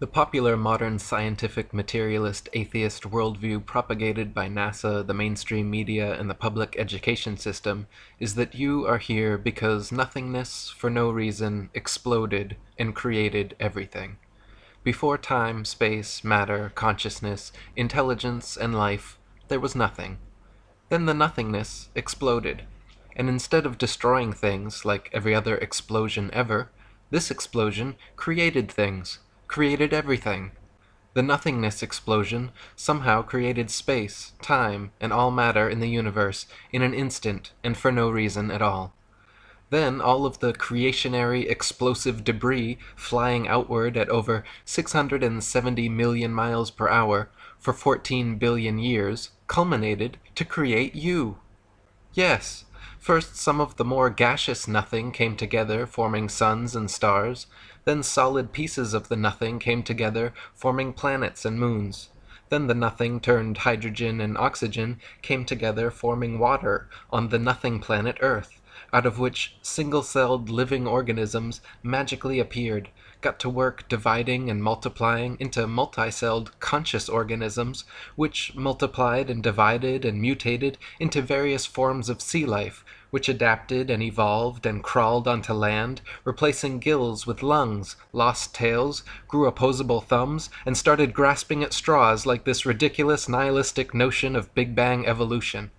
The popular modern scientific materialist atheist worldview propagated by NASA, the mainstream media, and the public education system is that you are here because nothingness, for no reason, exploded and created everything. Before time, space, matter, consciousness, intelligence, and life, there was nothing. Then the nothingness exploded. And instead of destroying things like every other explosion ever, this explosion created things, created everything. The nothingness explosion somehow created space, time, and all matter in the universe in an instant and for no reason at all. Then all of the creationary explosive debris flying outward at over 670 million miles per hour for 14 billion years culminated to create you. Yes, first some of the more gaseous nothing came together, forming suns and stars. Then solid pieces of the nothing came together, forming planets and moons. Then the nothing turned hydrogen and oxygen came together, forming water on the nothing planet Earth, out of which single-celled living organisms magically appeared, got to work dividing and multiplying into multi-celled conscious organisms, which multiplied and divided and mutated into various forms of sea life, which adapted and evolved and crawled onto land, replacing gills with lungs, lost tails, grew opposable thumbs, and started grasping at straws like this ridiculous nihilistic notion of Big Bang evolution.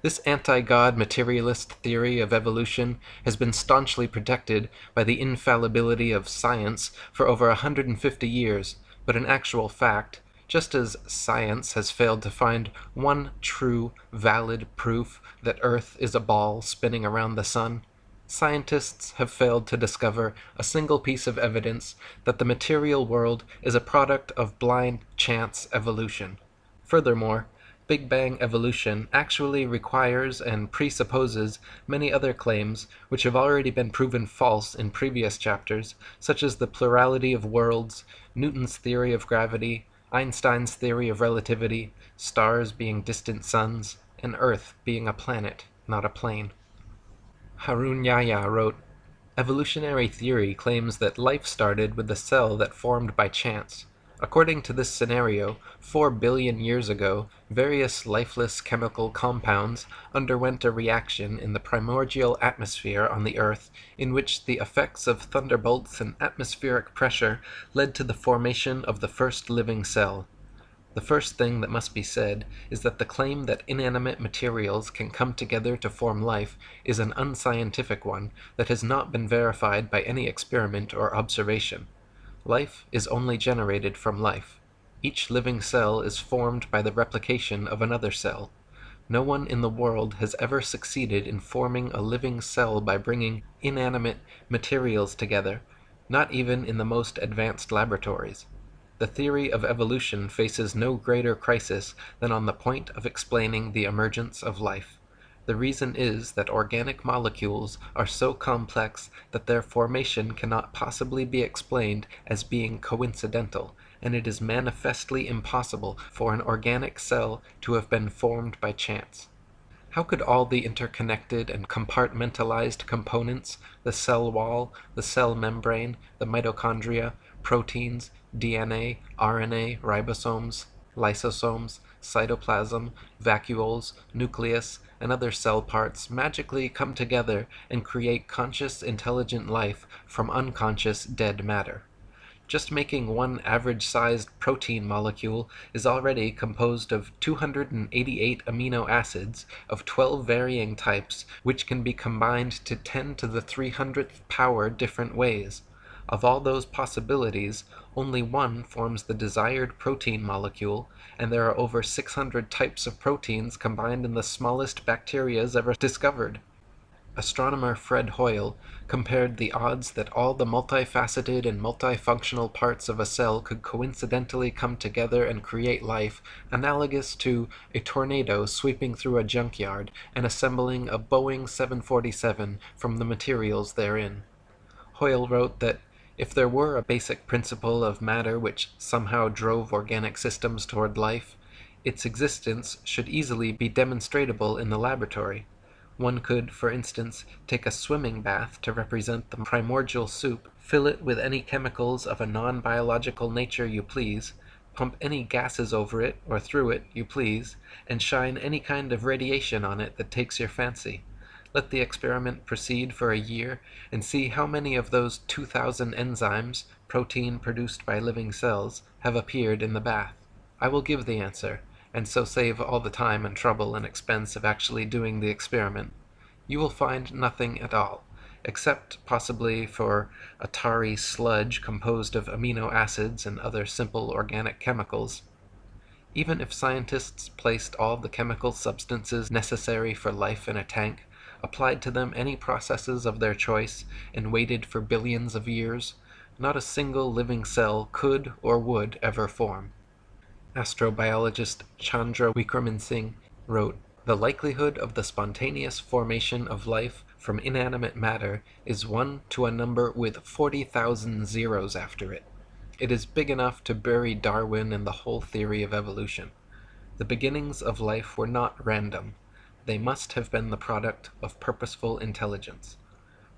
This anti-God materialist theory of evolution has been staunchly protected by the infallibility of science for over 150 years, but in actual fact, just as science has failed to find one true, valid proof that Earth is a ball spinning around the sun, scientists have failed to discover a single piece of evidence that the material world is a product of blind chance evolution. Furthermore, Big Bang evolution actually requires and presupposes many other claims which have already been proven false in previous chapters, such as the plurality of worlds, Newton's theory of gravity, Einstein's theory of relativity, stars being distant suns, and Earth being a planet, not a plane. Harun Yahya wrote, "Evolutionary theory claims that life started with a cell that formed by chance. According to this scenario, 4 billion years ago, various lifeless chemical compounds underwent a reaction in the primordial atmosphere on the Earth, in which the effects of thunderbolts and atmospheric pressure led to the formation of the first living cell. The first thing that must be said is that the claim that inanimate materials can come together to form life is an unscientific one that has not been verified by any experiment or observation. Life is only generated from life. Each living cell is formed by the replication of another cell. No one in the world has ever succeeded in forming a living cell by bringing inanimate materials together, not even in the most advanced laboratories. The theory of evolution faces no greater crisis than on the point of explaining the emergence of life. The reason is that organic molecules are so complex that their formation cannot possibly be explained as being coincidental, and it is manifestly impossible for an organic cell to have been formed by chance. How could all the interconnected and compartmentalized components, the cell wall, the cell membrane, the mitochondria, proteins, DNA, RNA, ribosomes, lysosomes, cytoplasm, vacuoles, nucleus, and other cell parts magically come together and create conscious intelligent life from unconscious dead matter? Just making one average-sized protein molecule is already composed of 288 amino acids of 12 varying types, which can be combined to 10 to the 300th power different ways. Of all those possibilities, only one forms the desired protein molecule, and there are over 600 types of proteins combined in the smallest bacterias ever discovered. Astronomer Fred Hoyle compared the odds that all the multifaceted and multifunctional parts of a cell could coincidentally come together and create life analogous to a tornado sweeping through a junkyard and assembling a Boeing 747 from the materials therein. Hoyle wrote that if there were a basic principle of matter which somehow drove organic systems toward life, its existence should easily be demonstrable in the laboratory. One could, for instance, take a swimming bath to represent the primordial soup, Fill it with any chemicals of a non-biological nature you please, pump any gases over it or through it you please, and shine any kind of radiation on it that takes your fancy. Let the experiment proceed for a year, and see how many of those 2,000 enzymes, protein produced by living cells, have appeared in the bath. I will give the answer, and so save all the time and trouble and expense of actually doing the experiment. You will find nothing at all, except possibly for a tarry sludge composed of amino acids and other simple organic chemicals. Even if scientists placed all the chemical substances necessary for life in a tank, applied to them any processes of their choice, and waited for billions of years, not a single living cell could or would ever form. Astrobiologist Chandra Wickraman Singh wrote, "The likelihood of the spontaneous formation of life from inanimate matter is 1 to a number with 40,000 zeros after it. It is big enough to bury Darwin and the whole theory of evolution. The beginnings of life were not random. They must have been the product of purposeful intelligence.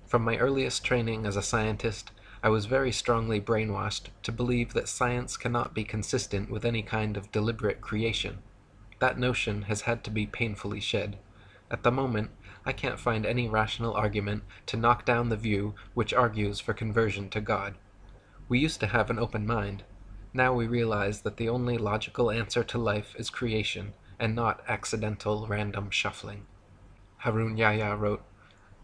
From my earliest training as a scientist, I was very strongly brainwashed to believe that science cannot be consistent with any kind of deliberate creation. That notion has had to be painfully shed. At the moment, I can't find any rational argument to knock down the view which argues for conversion to God. We used to have an open mind. Now we realize that the only logical answer to life is creation, and not accidental random shuffling." Harun Yahya wrote,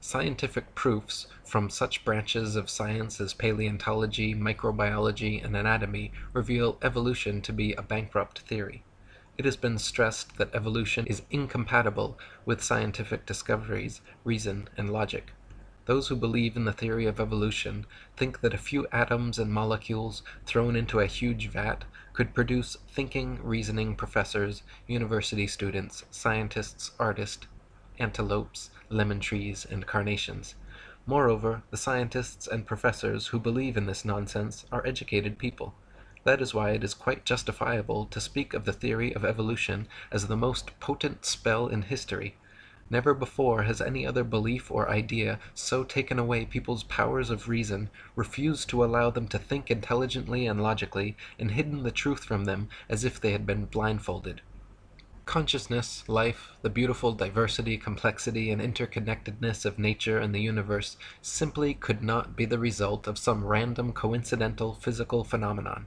"Scientific proofs from such branches of science as paleontology, microbiology, and anatomy reveal evolution to be a bankrupt theory. It has been stressed that evolution is incompatible with scientific discoveries, reason, and logic. Those who believe in the theory of evolution think that a few atoms and molecules thrown into a huge vat could produce thinking, reasoning professors, university students, scientists, artists, antelopes, lemon trees, and carnations. Moreover, the scientists and professors who believe in this nonsense are educated people. That is why it is quite justifiable to speak of the theory of evolution as the most potent spell in history. Never before has any other belief or idea so taken away people's powers of reason, refused to allow them to think intelligently and logically, and hidden the truth from them as if they had been blindfolded. Consciousness, life, the beautiful diversity, complexity, and interconnectedness of nature and the universe simply could not be the result of some random coincidental physical phenomenon.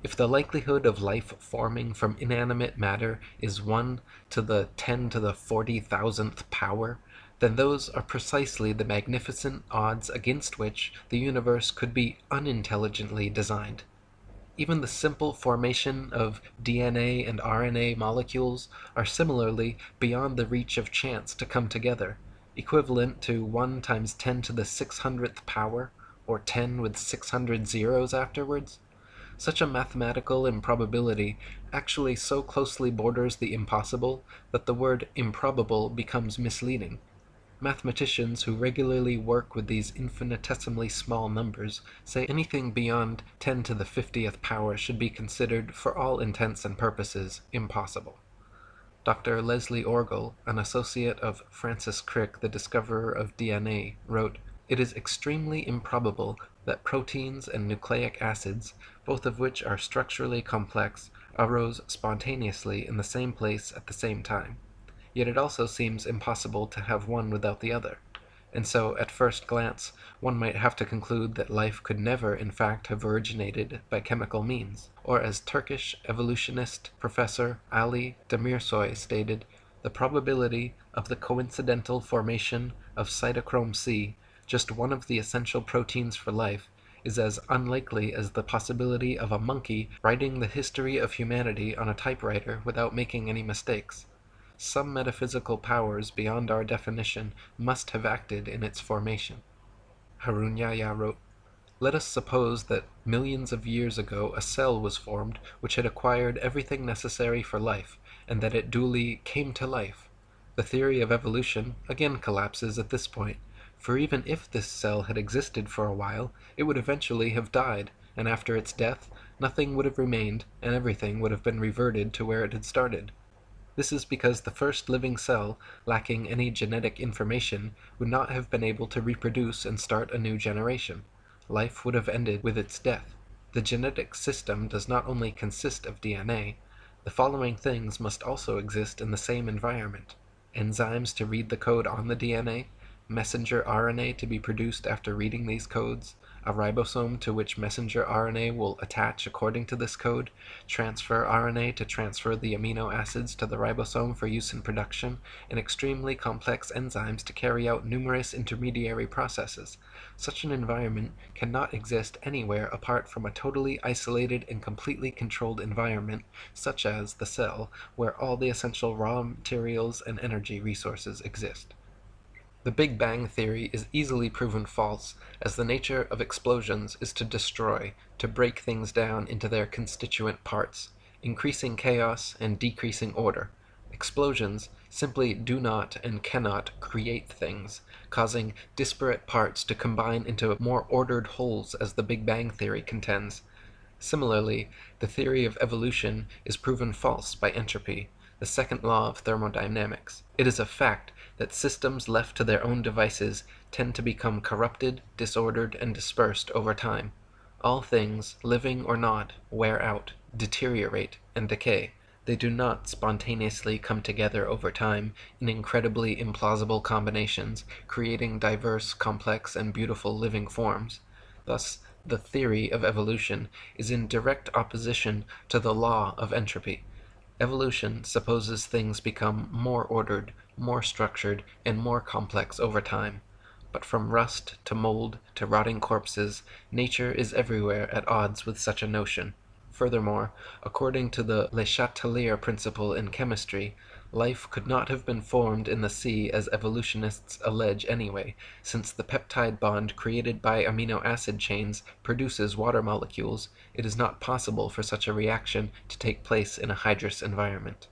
If the likelihood of life forming from inanimate matter is 1 to the 10 to the 40,000th power, then those are precisely the magnificent odds against which the universe could be unintelligently designed. Even the simple formation of DNA and RNA molecules are similarly beyond the reach of chance to come together, equivalent to 1 times 10 to the 600th power, or 10 with 600 zeros afterwards. Such a mathematical improbability actually so closely borders the impossible that the word improbable becomes misleading. Mathematicians who regularly work with these infinitesimally small numbers say anything beyond 10 to the 50th power should be considered, for all intents and purposes, impossible. Dr. Leslie Orgel, an associate of Francis Crick, the discoverer of DNA, wrote, "It is extremely improbable that proteins and nucleic acids, both of which are structurally complex, arose spontaneously in the same place at the same time. Yet it also seems impossible to have one without the other. And so, at first glance, one might have to conclude that life could never in fact have originated by chemical means." Or as Turkish evolutionist Professor Ali Demirsoy stated, "The probability of the coincidental formation of cytochrome C, just one of the essential proteins for life, is as unlikely as the possibility of a monkey writing the history of humanity on a typewriter without making any mistakes. Some metaphysical powers beyond our definition must have acted in its formation." Harun Yahya wrote, "Let us suppose that millions of years ago a cell was formed which had acquired everything necessary for life, and that it duly came to life. The theory of evolution again collapses at this point, for even if this cell had existed for a while, it would eventually have died, and after its death, nothing would have remained, and everything would have been reverted to where it had started. This is because the first living cell, lacking any genetic information, would not have been able to reproduce and start a new generation. life would have ended with its death. The genetic system does not only consist of DNA, the following things must also exist in the same environment: enzymes to read the code on the DNA, messenger RNA to be produced after reading these codes, a ribosome to which messenger RNA will attach according to this code, transfer RNA to transfer the amino acids to the ribosome for use in production, and extremely complex enzymes to carry out numerous intermediary processes. Such an environment cannot exist anywhere apart from a totally isolated and completely controlled environment, such as the cell, where all the essential raw materials and energy resources exist. The Big Bang theory is easily proven false, as the nature of explosions is to destroy, to break things down into their constituent parts, increasing chaos and decreasing order. Explosions simply do not and cannot create things, causing disparate parts to combine into more ordered wholes, as the Big Bang theory contends. Similarly, the theory of evolution is proven false by entropy, the second law of thermodynamics. It is a fact that systems left to their own devices tend to become corrupted, disordered, and dispersed over time. All things, living or not, wear out, deteriorate, and decay. They do not spontaneously come together over time in incredibly implausible combinations, creating diverse, complex, and beautiful living forms. Thus, the theory of evolution is in direct opposition to the law of entropy. Evolution supposes things become more ordered, more structured, and more complex over time. But from rust to mold to rotting corpses, nature is everywhere at odds with such a notion. Furthermore, according to the Le Chatelier principle in chemistry, life could not have been formed in the sea as evolutionists allege anyway, since the peptide bond created by amino acid chains produces water molecules. It is not possible for such a reaction to take place in a hydrous environment.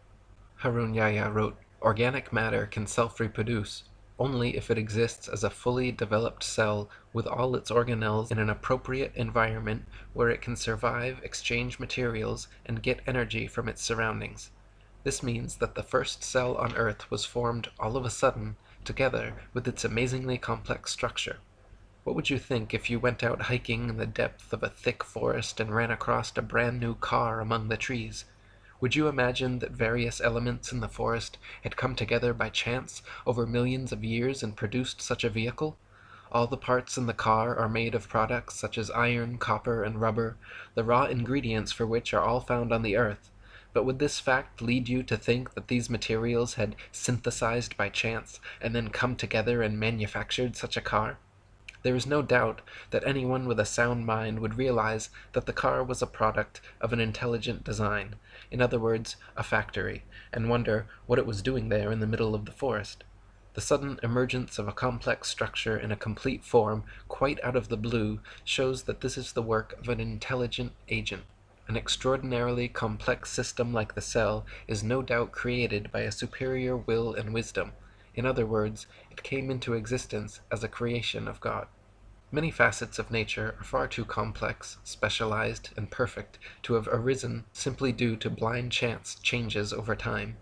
Harun Yahya wrote, "Organic matter can self-reproduce only if it exists as a fully developed cell with all its organelles in an appropriate environment where it can survive, exchange materials, and get energy from its surroundings. This means that the first cell on Earth was formed all of a sudden, together with its amazingly complex structure. What would you think if you went out hiking in the depth of a thick forest and ran across a brand new car among the trees? Would you imagine that various elements in the forest had come together by chance over millions of years and produced such a vehicle? All the parts in the car are made of products such as iron, copper, and rubber, the raw ingredients for which are all found on the earth. But would this fact lead you to think that these materials had synthesized by chance and then come together and manufactured such a car? There is no doubt that anyone with a sound mind would realize that the car was a product of an intelligent design, in other words, a factory, and wonder what it was doing there in the middle of the forest. The sudden emergence of a complex structure in a complete form, quite out of the blue, shows that this is the work of an intelligent agent. An extraordinarily complex system like the cell is no doubt created by a superior will and wisdom. In other words, it came into existence as a creation of God. Many facets of nature are far too complex, specialized, and perfect to have arisen simply due to blind chance changes over time.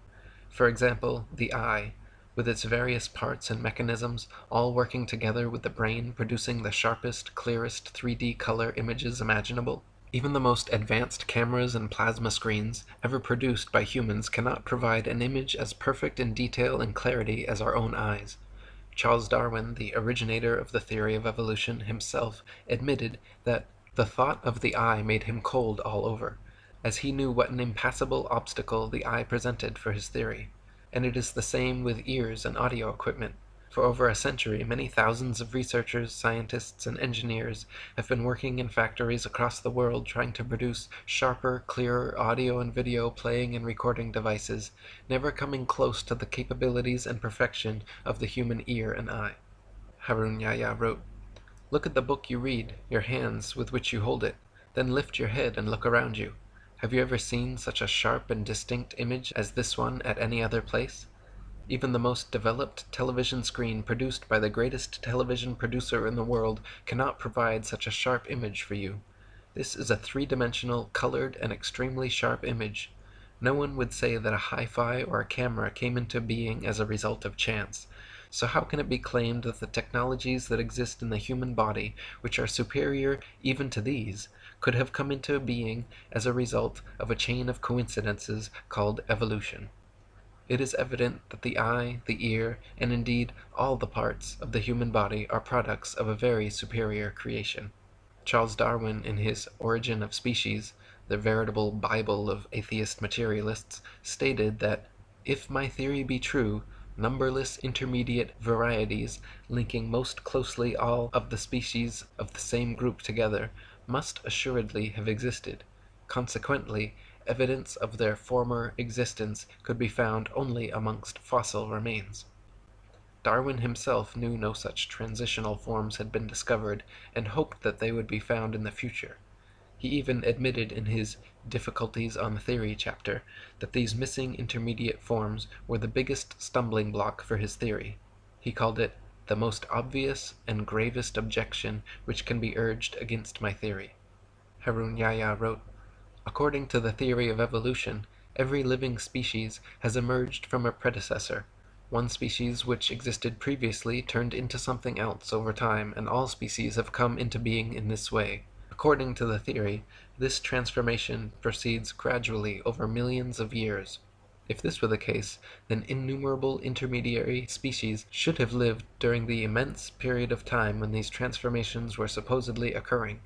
For example, the eye, with its various parts and mechanisms, all working together with the brain producing the sharpest, clearest 3D color images imaginable. Even the most advanced cameras and plasma screens ever produced by humans cannot provide an image as perfect in detail and clarity as our own eyes. Charles Darwin, the originator of the theory of evolution, himself admitted that the thought of the eye made him cold all over, as he knew what an impassable obstacle the eye presented for his theory. And it is the same with ears and audio equipment. For over a century, many thousands of researchers, scientists, and engineers have been working in factories across the world trying to produce sharper, clearer audio and video playing and recording devices, never coming close to the capabilities and perfection of the human ear and eye. Harun Yahya wrote, "Look at the book you read, your hands with which you hold it, then lift your head and look around you. Have you ever seen such a sharp and distinct image as this one at any other place? Even the most developed television screen produced by the greatest television producer in the world cannot provide such a sharp image for you. This is a three-dimensional, colored, and extremely sharp image. No one would say that a hi-fi or a camera came into being as a result of chance. So how can it be claimed that the technologies that exist in the human body, which are superior even to these, could have come into being as a result of a chain of coincidences called evolution? It is evident that the eye, the ear, and indeed all the parts of the human body are products of a very superior creation. Charles Darwin, in his Origin of Species, the veritable Bible of atheist materialists, stated that if my theory be true, numberless intermediate varieties, linking most closely all of the species of the same group together, must assuredly have existed. Consequently, evidence of their former existence could be found only amongst fossil remains. Darwin himself knew no such transitional forms had been discovered, and hoped that they would be found in the future. He even admitted in his Difficulties on Theory chapter that these missing intermediate forms were the biggest stumbling block for his theory. He called it the most obvious and gravest objection which can be urged against my theory. Harun Yahya wrote, "According to the theory of evolution, every living species has emerged from a predecessor. One species which existed previously turned into something else over time, and all species have come into being in this way. According to the theory, this transformation proceeds gradually over millions of years. If this were the case, then innumerable intermediary species should have lived during the immense period of time when these transformations were supposedly occurring.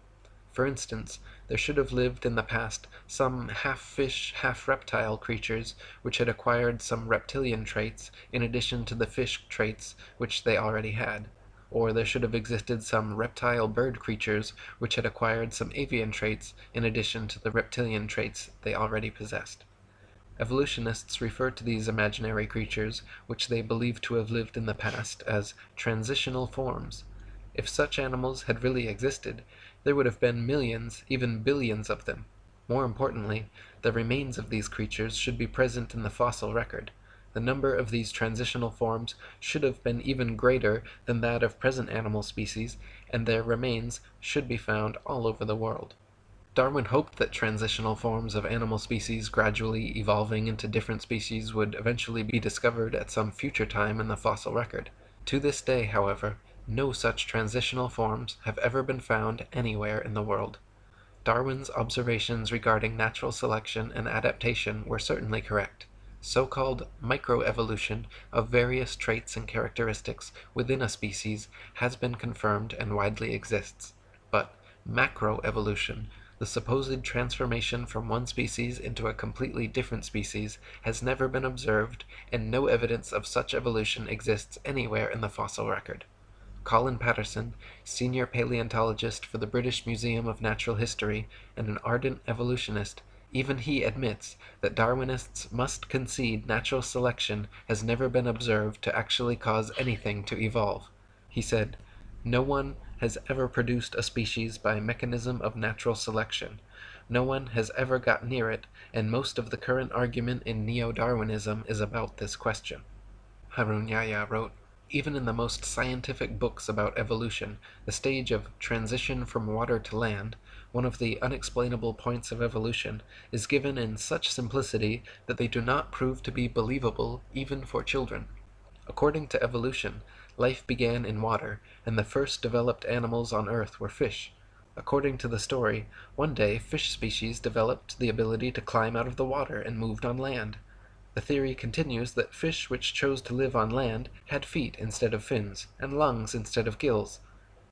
For instance, there should have lived in the past some half-fish, half-reptile creatures which had acquired some reptilian traits in addition to the fish traits which they already had. Or there should have existed some reptile bird creatures which had acquired some avian traits in addition to the reptilian traits they already possessed. Evolutionists refer to these imaginary creatures, which they believe to have lived in the past, as transitional forms. If such animals had really existed, there would have been millions, even billions of them. More importantly, the remains of these creatures should be present in the fossil record. The number of these transitional forms should have been even greater than that of present animal species, and their remains should be found all over the world." Darwin hoped that transitional forms of animal species gradually evolving into different species would eventually be discovered at some future time in the fossil record. To this day, however, no such transitional forms have ever been found anywhere in the world. Darwin's observations regarding natural selection and adaptation were certainly correct. So-called microevolution of various traits and characteristics within a species has been confirmed and widely exists. But macroevolution, the supposed transformation from one species into a completely different species, has never been observed, and no evidence of such evolution exists anywhere in the fossil record. Colin Patterson, senior paleontologist for the British Museum of Natural History and an ardent evolutionist, even he admits that Darwinists must concede natural selection has never been observed to actually cause anything to evolve. He said, "No one has ever produced a species by mechanism of natural selection. No one has ever got near it, and most of the current argument in neo-Darwinism is about this question." Harun Yahya wrote, "Even in the most scientific books about evolution, the stage of transition from water to land, one of the unexplainable points of evolution, is given in such simplicity that they do not prove to be believable even for children. According to evolution, life began in water, and the first developed animals on Earth were fish. According to the story, one day fish species developed the ability to climb out of the water and moved on land. The theory continues that fish which chose to live on land had feet instead of fins, and lungs instead of gills.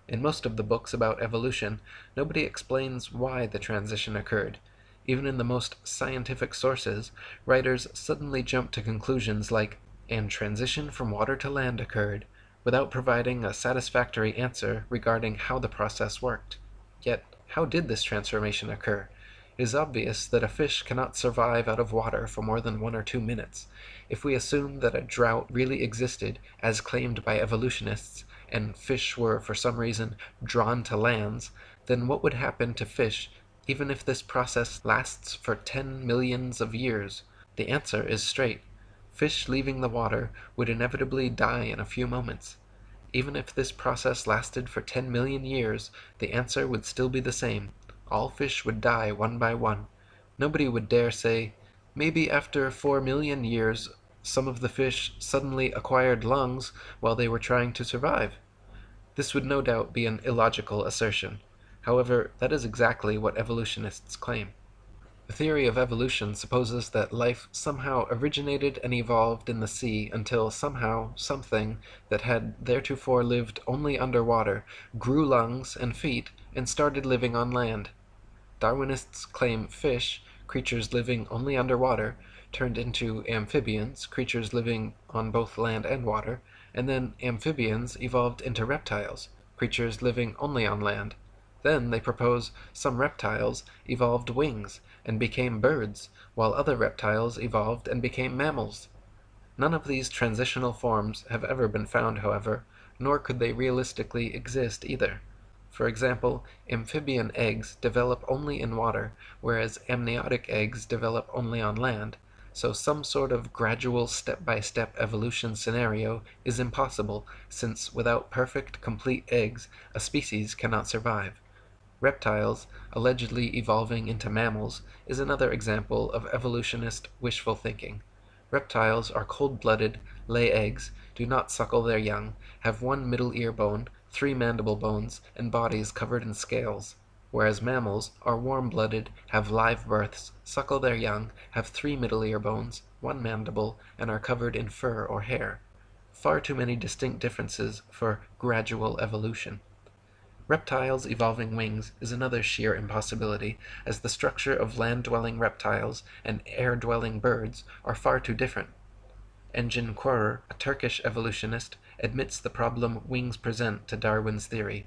In most of the books about evolution, nobody explains why the transition occurred. Even in the most scientific sources, writers suddenly jump to conclusions like, "and transition from water to land occurred," without providing a satisfactory answer regarding how the process worked. Yet, how did this transformation occur? It is obvious that a fish cannot survive out of water for more than 1 or 2 minutes. If we assume that a drought really existed, as claimed by evolutionists, and fish were for some reason drawn to lands, then what would happen to fish even if this process lasts for 10 millions of years? The answer is straight. Fish leaving the water would inevitably die in a few moments. Even if this process lasted for 10 million years, the answer would still be the same. All fish would die one by one. Nobody would dare say, "Maybe after 4 million years Some of the fish suddenly acquired lungs while they were trying to survive. This would no doubt be an illogical assertion. However, that is exactly what evolutionists claim. The theory of evolution supposes that life somehow originated and evolved in the sea until somehow something that had theretofore lived only underwater grew lungs and feet and started living on land. Darwinists claim fish, creatures living only underwater, turned into amphibians, creatures living on both land and water, and then amphibians evolved into reptiles, creatures living only on land. Then they propose some reptiles evolved wings and became birds, while other reptiles evolved and became mammals. None of these transitional forms have ever been found, however, nor could they realistically exist either. For example, amphibian eggs develop only in water, whereas amniotic eggs develop only on land, so some sort of gradual step-by-step evolution scenario is impossible, since without perfect, complete eggs, a species cannot survive. Reptiles, allegedly evolving into mammals, is another example of evolutionist wishful thinking. Reptiles are cold-blooded, lay eggs, do not suckle their young, have one middle ear bone, 3 mandible bones, and bodies covered in scales, whereas mammals are warm-blooded, have live births, suckle their young, have 3 middle ear bones, 1 mandible, and are covered in fur or hair. Far too many distinct differences for gradual evolution. Reptiles evolving wings is another sheer impossibility, as the structure of land-dwelling reptiles and air-dwelling birds are far too different. Engin Qurer, a Turkish evolutionist, admits the problem wings present to Darwin's theory.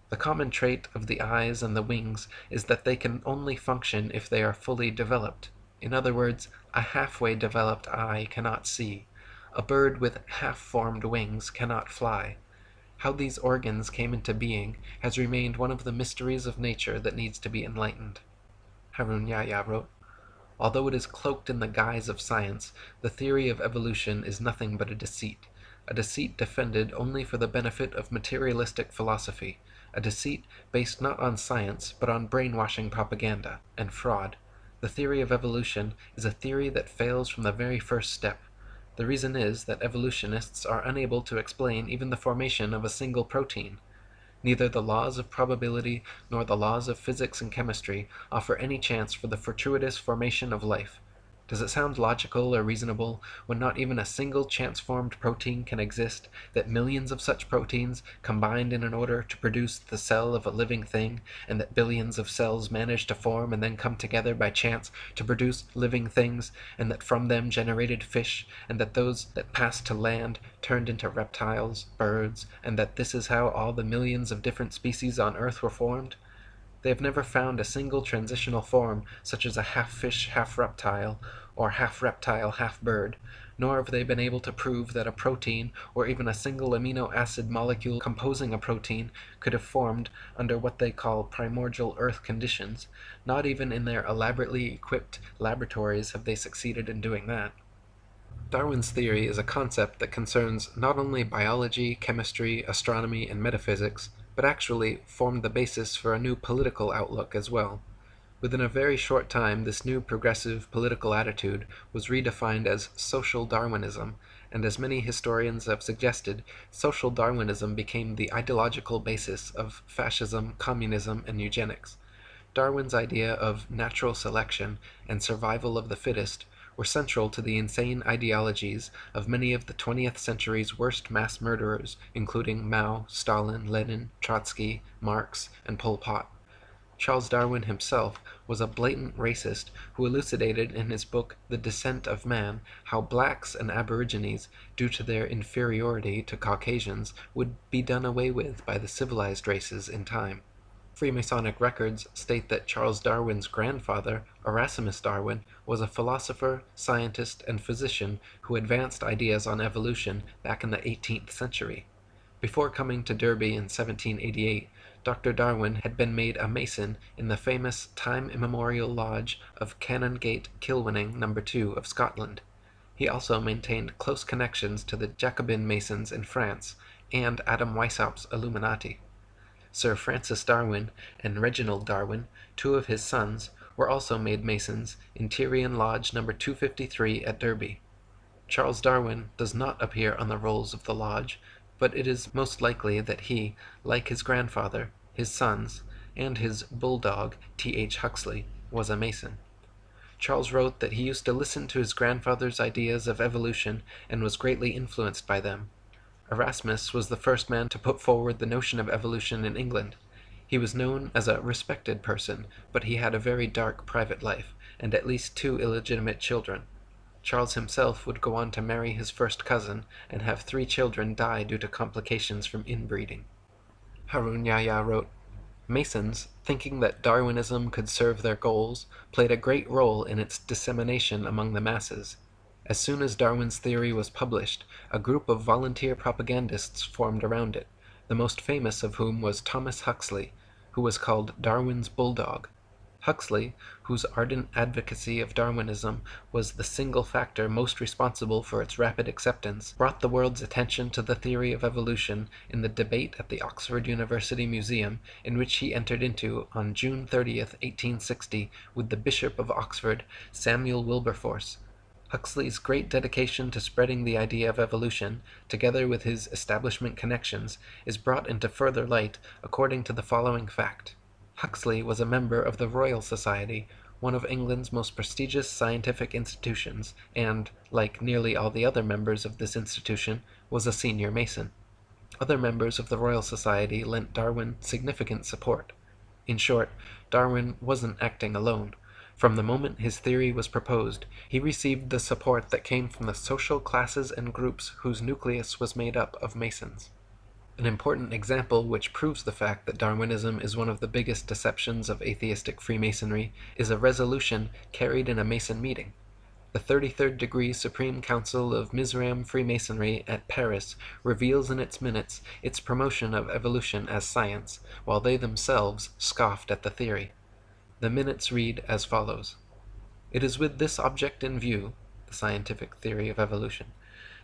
The common trait of the eyes and the wings is that they can only function if they are fully developed. In other words, a halfway developed eye cannot see. A bird with half-formed wings cannot fly. How these organs came into being has remained one of the mysteries of nature that needs to be enlightened. Harun Yahya wrote, "Although it is cloaked in the guise of science, the theory of evolution is nothing but a deceit defended only for the benefit of materialistic philosophy, a deceit based not on science but on brainwashing propaganda and fraud. The theory of evolution is a theory that fails from the very first step. The reason is that evolutionists are unable to explain even the formation of a single protein. Neither the laws of probability nor the laws of physics and chemistry offer any chance for the fortuitous formation of life. Does it sound logical or reasonable, when not even a single chance-formed protein can exist, that millions of such proteins combined in order to produce the cell of a living thing, and that billions of cells manage to form and then come together by chance to produce living things, and that from them generated fish, and that those that passed to land turned into reptiles, birds, and that this is how all the millions of different species on Earth were formed? They have never found a single transitional form such as a half-fish, half-reptile, or half-reptile, half-bird, nor have they been able to prove that a protein, or even a single amino acid molecule composing a protein, could have formed under what they call primordial Earth conditions. Not even in their elaborately equipped laboratories have they succeeded in doing that. Darwin's theory is a concept that concerns not only biology, chemistry, astronomy, and metaphysics, but actually formed the basis for a new political outlook as well. Within a very short time, this new progressive political attitude was redefined as social Darwinism, and as many historians have suggested, social Darwinism became the ideological basis of fascism, communism, and eugenics. Darwin's idea of natural selection and survival of the fittest were central to the insane ideologies of many of the 20th century's worst mass murderers, including Mao, Stalin, Lenin, Trotsky, Marx, and Pol Pot. Charles Darwin himself was a blatant racist who elucidated in his book The Descent of Man how blacks and aborigines, due to their inferiority to Caucasians, would be done away with by the civilized races in time. Freemasonic records state that Charles Darwin's grandfather, Erasmus Darwin, was a philosopher, scientist, and physician who advanced ideas on evolution back in the 18th century. Before coming to Derby in 1788, Dr. Darwin had been made a Mason in the famous time immemorial lodge of Canongate Kilwinning No. 2 of Scotland. He also maintained close connections to the Jacobin Masons in France and Adam Weishaupt's Illuminati. Sir Francis Darwin and Reginald Darwin, 2 of his sons, were also made Masons in Tyrian Lodge No. 253 at Derby. Charles Darwin does not appear on the rolls of the lodge, but it is most likely that he, like his grandfather, his sons, and his bulldog, T.H. Huxley, was a Mason. Charles wrote that he used to listen to his grandfather's ideas of evolution and was greatly influenced by them. Erasmus was the first man to put forward the notion of evolution in England. He was known as a respected person, but he had a very dark private life, and at least 2 illegitimate children. Charles himself would go on to marry his first cousin and have 3 children die due to complications from inbreeding. Harun Yahya wrote, Masons, thinking that Darwinism could serve their goals, played a great role in its dissemination among the masses. As soon as Darwin's theory was published, a group of volunteer propagandists formed around it, the most famous of whom was Thomas Huxley, who was called Darwin's bulldog. Huxley, whose ardent advocacy of Darwinism was the single factor most responsible for its rapid acceptance, brought the world's attention to the theory of evolution in the debate at the Oxford University Museum, in which he entered into on June 30th, 1860, with the Bishop of Oxford, Samuel Wilberforce. Huxley's great dedication to spreading the idea of evolution, together with his establishment connections, is brought into further light according to the following fact. Huxley was a member of the Royal Society, one of England's most prestigious scientific institutions, and, like nearly all the other members of this institution, was a senior Mason. Other members of the Royal Society lent Darwin significant support. In short, Darwin wasn't acting alone. From the moment his theory was proposed, he received the support that came from the social classes and groups whose nucleus was made up of Masons. An important example which proves the fact that Darwinism is one of the biggest deceptions of atheistic Freemasonry is a resolution carried in a Mason meeting. The 33rd Degree Supreme Council of Mizraim Freemasonry at Paris reveals in its minutes its promotion of evolution as science, while they themselves scoffed at the theory. The minutes read as follows. It is with this object in view, the scientific theory of evolution,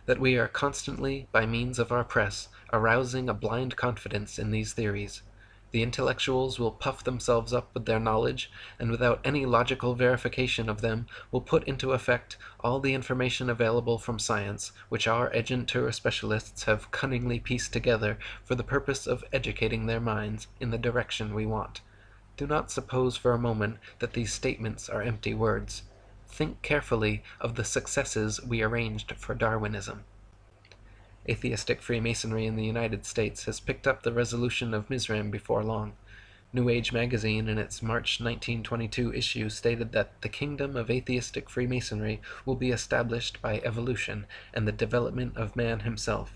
that we are constantly, by means of our press, arousing a blind confidence in these theories. The intellectuals will puff themselves up with their knowledge, and without any logical verification of them, will put into effect all the information available from science, which our agentur specialists have cunningly pieced together for the purpose of educating their minds in the direction we want. Do not suppose for a moment that these statements are empty words. Think carefully of the successes we arranged for Darwinism. Atheistic Freemasonry in the United States has picked up the resolution of Mizraim before long. New Age magazine in its March 1922 issue stated that the kingdom of atheistic Freemasonry will be established by evolution and the development of man himself.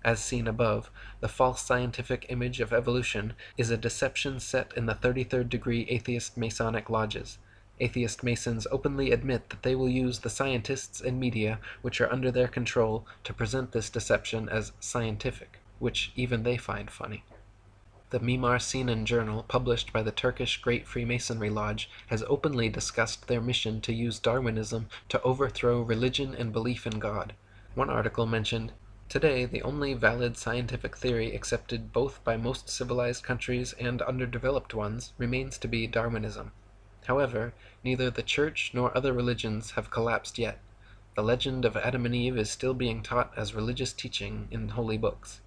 As seen above, the false scientific image of evolution is a deception set in the 33rd degree atheist Masonic lodges. Atheist Masons openly admit that they will use the scientists and media which are under their control to present this deception as scientific, which even they find funny. The Mimar Sinan Journal, published by the Turkish Great Freemasonry Lodge, has openly discussed their mission to use Darwinism to overthrow religion and belief in God. One article mentioned, "Today, the only valid scientific theory accepted both by most civilized countries and underdeveloped ones remains to be Darwinism. However, neither the Church nor other religions have collapsed yet. The legend of Adam and Eve is still being taught as religious teaching in holy books."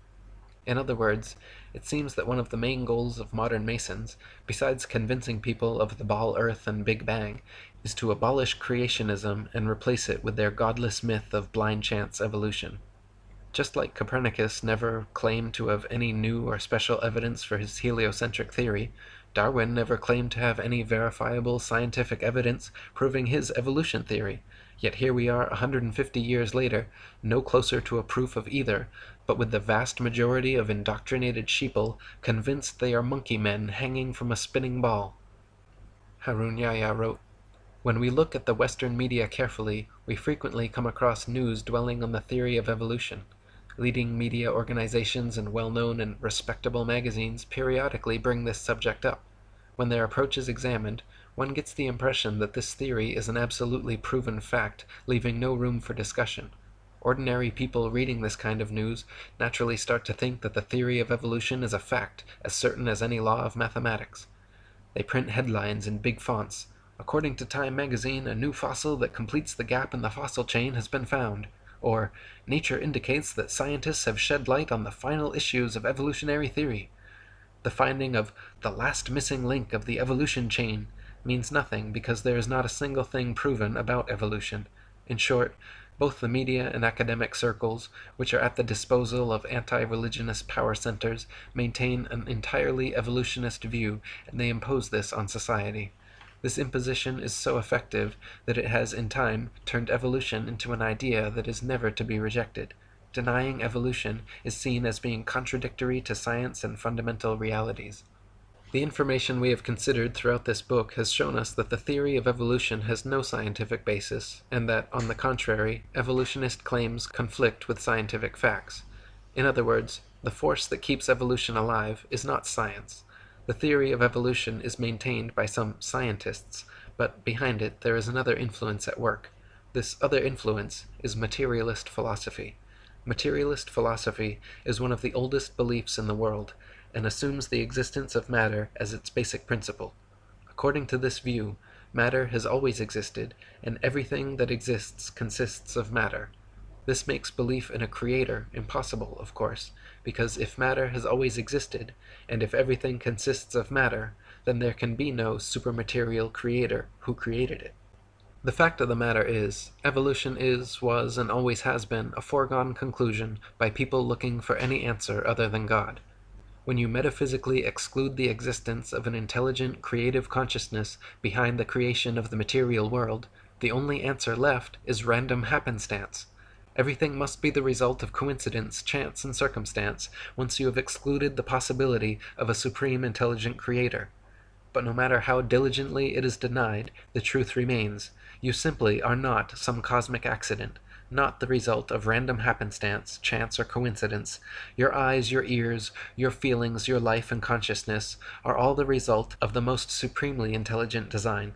In other words, it seems that one of the main goals of modern Masons, besides convincing people of the Ball Earth and Big Bang, is to abolish creationism and replace it with their godless myth of blind chance evolution. Just like Copernicus never claimed to have any new or special evidence for his heliocentric theory, Darwin never claimed to have any verifiable scientific evidence proving his evolution theory. Yet here we are 150 years later, no closer to a proof of either, but with the vast majority of indoctrinated sheeple convinced they are monkey men hanging from a spinning ball. Harun Yahya wrote, "When we look at the Western media carefully, we frequently come across news dwelling on the theory of evolution. Leading media organizations and well-known and respectable magazines periodically bring this subject up. When their approach is examined, one gets the impression that this theory is an absolutely proven fact, leaving no room for discussion. Ordinary people reading this kind of news naturally start to think that the theory of evolution is a fact, as certain as any law of mathematics. They print headlines in big fonts. According to Time magazine, a new fossil that completes the gap in the fossil chain has been found. or nature indicates that scientists have shed light on the final issues of evolutionary theory. The finding of the last missing link of the evolution chain means nothing because there is not a single thing proven about evolution. In short, both the media and academic circles, which are at the disposal of anti-religionist power centers, maintain an entirely evolutionist view, and they impose this on society. This imposition is so effective that it has in time turned evolution into an idea that is never to be rejected. Denying evolution is seen as being contradictory to science and fundamental realities. The information we have considered throughout this book has shown us that the theory of evolution has no scientific basis, and that, on the contrary, evolutionist claims conflict with scientific facts. In other words, the force that keeps evolution alive is not science. The theory of evolution is maintained by some scientists, but behind it there is another influence at work. This other influence is materialist philosophy. Materialist philosophy is one of the oldest beliefs in the world, and assumes the existence of matter as its basic principle. According to this view, matter has always existed, and everything that exists consists of matter. This makes belief in a creator impossible, of course, because if matter has always existed, and if everything consists of matter, then there can be no supermaterial creator who created it. The fact of the matter is, evolution is, was, and always has been a foregone conclusion by people looking for any answer other than God. When you metaphysically exclude the existence of an intelligent, creative consciousness behind the creation of the material world, the only answer left is random happenstance. Everything must be the result of coincidence, chance, and circumstance once you have excluded the possibility of a supreme intelligent creator. But no matter how diligently it is denied, the truth remains. You simply are not some cosmic accident, not the result of random happenstance, chance, or coincidence. Your eyes, your ears, your feelings, your life and consciousness are all the result of the most supremely intelligent design.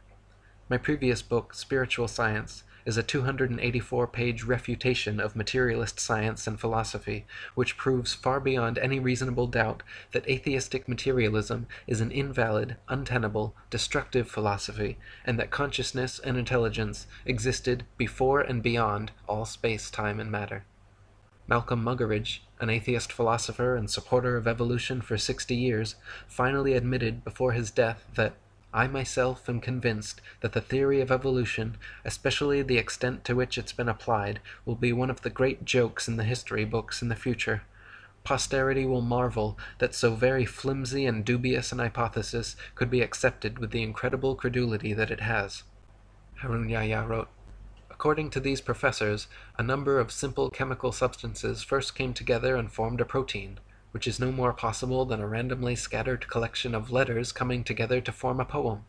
My previous book, Spiritual Science, is a 284-page refutation of materialist science and philosophy, which proves far beyond any reasonable doubt that atheistic materialism is an invalid, untenable, destructive philosophy, and that consciousness and intelligence existed before and beyond all space, time, and matter. Malcolm Muggeridge, an atheist philosopher and supporter of evolution for 60 years, finally admitted before his death that I myself am convinced that the theory of evolution, especially the extent to which it's been applied, will be one of the great jokes in the history books in the future. Posterity will marvel that so very flimsy and dubious an hypothesis could be accepted with the incredible credulity that it has. Harun Yahya wrote, according to these professors, a number of simple chemical substances first came together and formed a protein, which is no more possible than a randomly scattered collection of letters coming together to form a poem.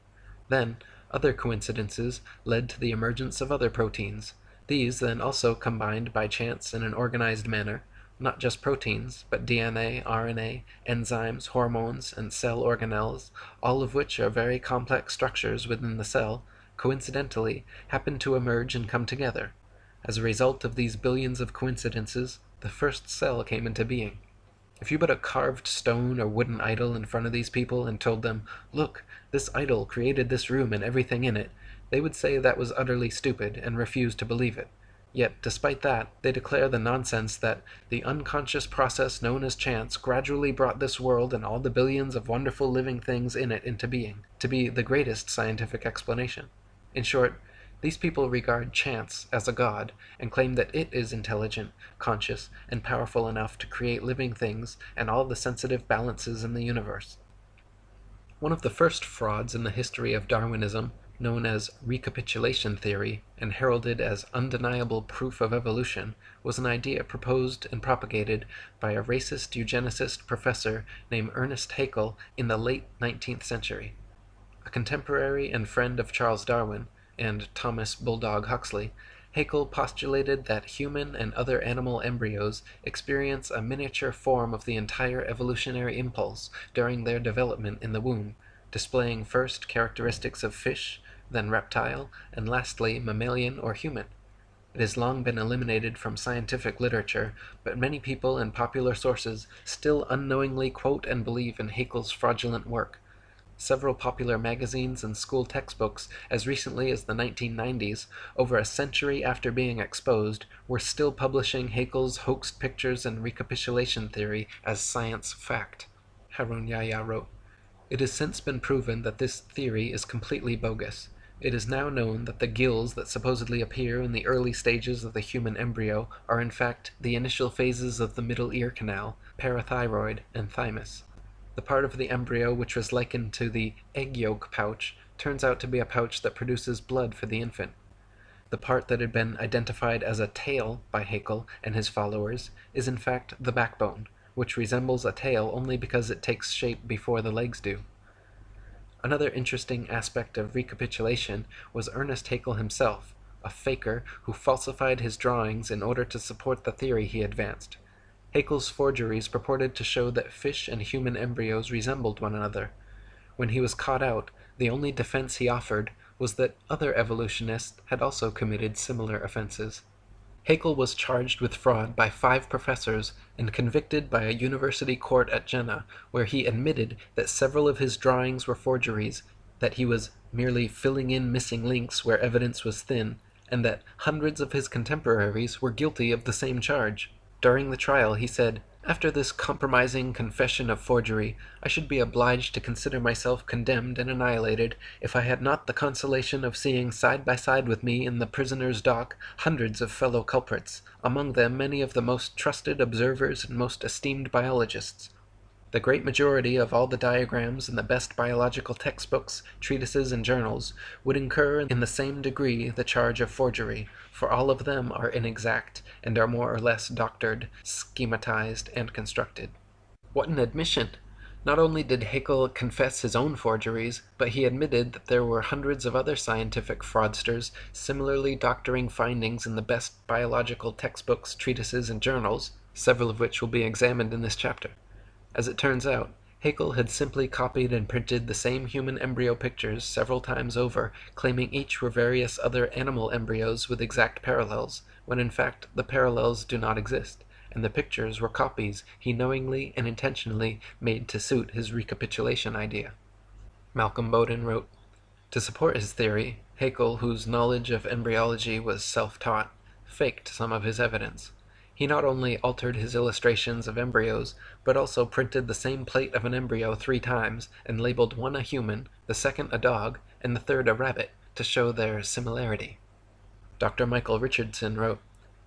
Then, other coincidences led to the emergence of other proteins. These then also combined by chance in an organized manner, not just proteins, but DNA, RNA, enzymes, hormones, and cell organelles, all of which are very complex structures within the cell, coincidentally happen to emerge and come together. As a result of these billions of coincidences, the first cell came into being. If you put a carved stone or wooden idol in front of these people and told them, look, this idol created this room and everything in it, they would say that was utterly stupid and refuse to believe it. Yet, despite that, they declare the nonsense that the unconscious process known as chance gradually brought this world and all the billions of wonderful living things in it into being, to be the greatest scientific explanation. In short, these people regard chance as a god and claim that it is intelligent, conscious, and powerful enough to create living things and all the sensitive balances in the universe. One of the first frauds in the history of Darwinism, known as recapitulation theory and heralded as undeniable proof of evolution, was an idea proposed and propagated by a racist eugenicist professor named Ernest Haeckel in the late 19th century. A contemporary and friend of Charles Darwin, and Thomas Bulldog Huxley, Haeckel postulated that human and other animal embryos experience a miniature form of the entire evolutionary impulse during their development in the womb, displaying first characteristics of fish, then reptile, and lastly mammalian or human. It has long been eliminated from scientific literature, but many people and popular sources still unknowingly quote and believe in Haeckel's fraudulent work. Several popular magazines and school textbooks, as recently as the 1990s, over a century after being exposed, were still publishing Haeckel's hoaxed pictures and recapitulation theory as science fact. Harun Yahya wrote, "It has since been proven that this theory is completely bogus. It is now known that the gills that supposedly appear in the early stages of the human embryo are in fact the initial phases of the middle ear canal, parathyroid, and thymus. The part of the embryo which was likened to the egg yolk pouch turns out to be a pouch that produces blood for the infant. The part that had been identified as a tail by Haeckel and his followers is in fact the backbone, which resembles a tail only because it takes shape before the legs do." Another interesting aspect of recapitulation was Ernest Haeckel himself, a faker who falsified his drawings in order to support the theory he advanced. Haeckel's forgeries purported to show that fish and human embryos resembled one another. When he was caught out, the only defense he offered was that other evolutionists had also committed similar offenses. Haeckel was charged with fraud by 5 professors and convicted by a university court at Jena, where he admitted that several of his drawings were forgeries, that he was merely filling in missing links where evidence was thin, and that hundreds of his contemporaries were guilty of the same charge. During the trial, he said, "After this compromising confession of forgery, I should be obliged to consider myself condemned and annihilated if I had not the consolation of seeing side by side with me in the prisoner's dock hundreds of fellow culprits, among them many of the most trusted observers and most esteemed biologists. The great majority of all the diagrams in the best biological textbooks, treatises, and journals would incur in the same degree the charge of forgery, for all of them are inexact and are more or less doctored, schematized, and constructed." What an admission! Not only did Haeckel confess his own forgeries, but he admitted that there were hundreds of other scientific fraudsters similarly doctoring findings in the best biological textbooks, treatises, and journals, several of which will be examined in this chapter. As it turns out, Haeckel had simply copied and printed the same human embryo pictures several times over, claiming each were various other animal embryos with exact parallels, when in fact the parallels do not exist, and the pictures were copies he knowingly and intentionally made to suit his recapitulation idea. Malcolm Bowden wrote, "To support his theory, Haeckel, whose knowledge of embryology was self-taught, faked some of his evidence. He not only altered his illustrations of embryos, but also printed the same plate of an embryo 3 times, and labeled one a human, the second a dog, and the third a rabbit, to show their similarity." Dr. Michael Richardson wrote,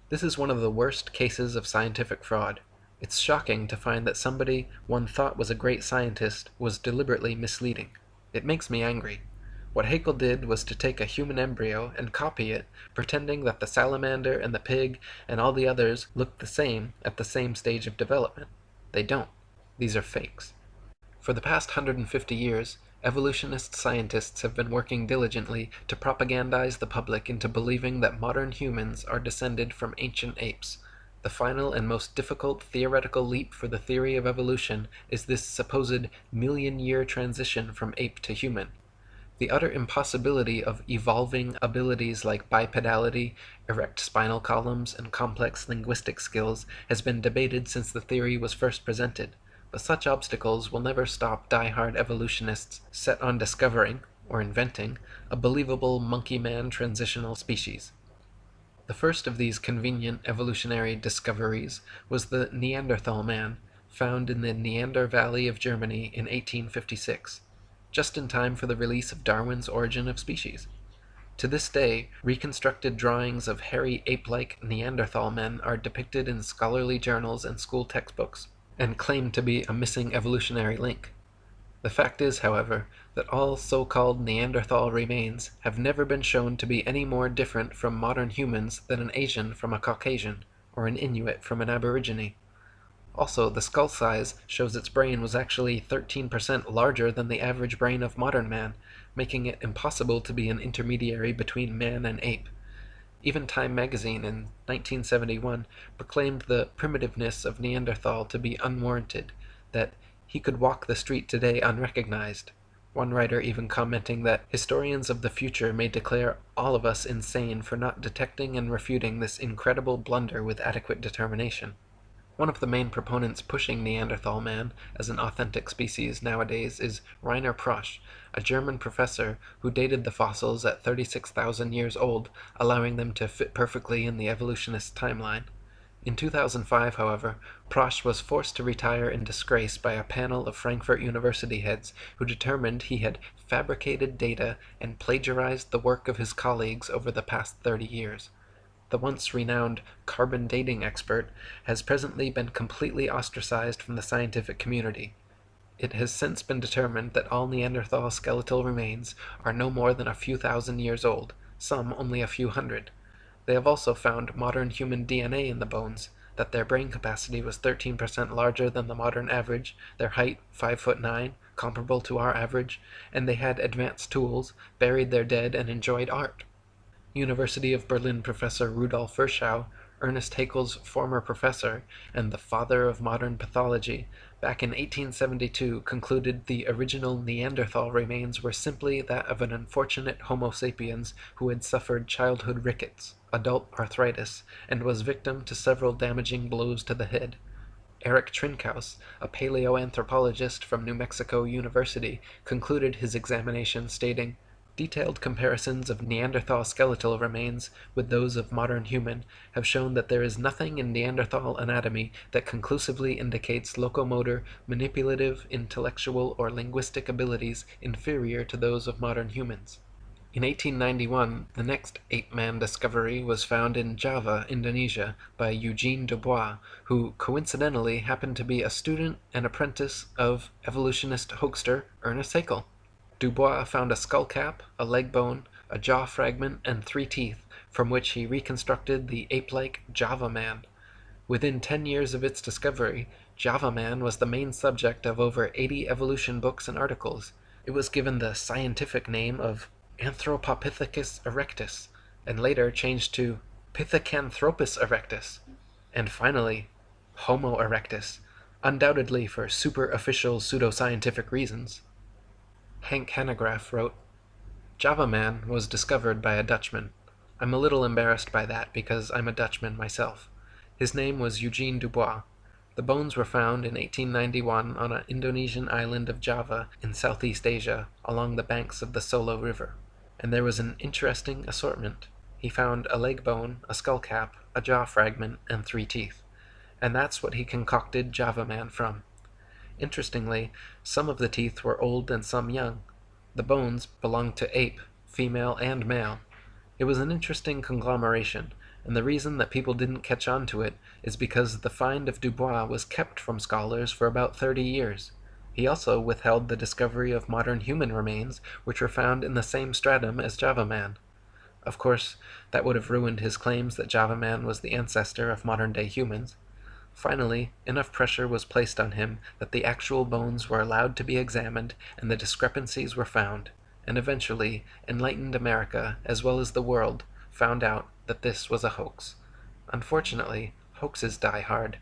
"This is one of the worst cases of scientific fraud. It's shocking to find that somebody one thought was a great scientist was deliberately misleading. It makes me angry. What Haeckel did was to take a human embryo and copy it, pretending that the salamander and the pig and all the others looked the same at the same stage of development. They don't. These are fakes." For the past 150 years, evolutionist scientists have been working diligently to propagandize the public into believing that modern humans are descended from ancient apes. The final and most difficult theoretical leap for the theory of evolution is this supposed million-year transition from ape to human. The utter impossibility of evolving abilities like bipedality, erect spinal columns, and complex linguistic skills has been debated since the theory was first presented, but such obstacles will never stop die-hard evolutionists set on discovering, or inventing, a believable monkey-man transitional species. The first of these convenient evolutionary discoveries was the Neanderthal man, found in the Neander Valley of Germany in 1856. Just in time for the release of Darwin's Origin of Species. To this day, reconstructed drawings of hairy ape-like Neanderthal men are depicted in scholarly journals and school textbooks, and claim to be a missing evolutionary link. The fact is, however, that all so-called Neanderthal remains have never been shown to be any more different from modern humans than an Asian from a Caucasian, or an Inuit from an Aborigine. Also, the skull size shows its brain was actually 13% larger than the average brain of modern man, making it impossible to be an intermediary between man and ape. Even Time magazine in 1971 proclaimed the primitiveness of Neanderthal to be unwarranted, that he could walk the street today unrecognized. One writer even commenting that historians of the future may declare all of us insane for not detecting and refuting this incredible blunder with adequate determination. One of the main proponents pushing Neanderthal man as an authentic species nowadays is Rainer Prosch, a German professor who dated the fossils at 36,000 years old, allowing them to fit perfectly in the evolutionist timeline. In 2005, however, Prosch was forced to retire in disgrace by a panel of Frankfurt University heads who determined he had fabricated data and plagiarized the work of his colleagues over the past 30 years. The once renowned carbon dating expert has presently been completely ostracized from the scientific community. It has since been determined that all Neanderthal skeletal remains are no more than a few thousand years old, some only a few hundred. They have also found modern human DNA in the bones, that their brain capacity was 13% larger than the modern average, their height 5'9", comparable to our average, and they had advanced tools, buried their dead, and enjoyed art. University of Berlin professor Rudolf Virchow, Ernest Haeckel's former professor and the father of modern pathology, back in 1872 concluded the original Neanderthal remains were simply that of an unfortunate Homo sapiens who had suffered childhood rickets, adult arthritis, and was victim to several damaging blows to the head. Eric Trinkaus, a paleoanthropologist from New Mexico University, concluded his examination stating, "Detailed comparisons of Neanderthal skeletal remains with those of modern human have shown that there is nothing in Neanderthal anatomy that conclusively indicates locomotor, manipulative, intellectual, or linguistic abilities inferior to those of modern humans." In 1891, the next ape-man discovery was found in Java, Indonesia, by Eugene Dubois, who coincidentally happened to be a student and apprentice of evolutionist hoaxer Ernest Haeckel. Dubois found a skull cap, a leg bone, a jaw fragment, and 3 teeth, from which he reconstructed the ape-like Java man. Within 10 years of its discovery, Java man was the main subject of over 80 evolution books and articles. It was given the scientific name of Anthropopithecus erectus, and later changed to Pithecanthropus erectus, and finally Homo erectus, undoubtedly for super-official pseudoscientific reasons. Hank Hanegraaff wrote, "Java man was discovered by a Dutchman. I'm a little embarrassed by that because I'm a Dutchman myself. His name was Eugene Dubois. The bones were found in 1891 on an Indonesian island of Java in Southeast Asia along the banks of the Solo River. And there was an interesting assortment. He found a leg bone, a skull cap, a jaw fragment, and 3 teeth. And that's what he concocted Java man from. Interestingly, some of the teeth were old and some young. The bones belonged to ape, female and male. It was an interesting conglomeration, and the reason that people didn't catch on to it is because the find of Dubois was kept from scholars for about 30 years. He also withheld the discovery of modern human remains, which were found in the same stratum as Java man. Of course, that would have ruined his claims that Java man was the ancestor of modern-day humans. Finally, enough pressure was placed on him that the actual bones were allowed to be examined and the discrepancies were found, and eventually enlightened America, as well as the world, found out that this was a hoax. Unfortunately, hoaxes die hard.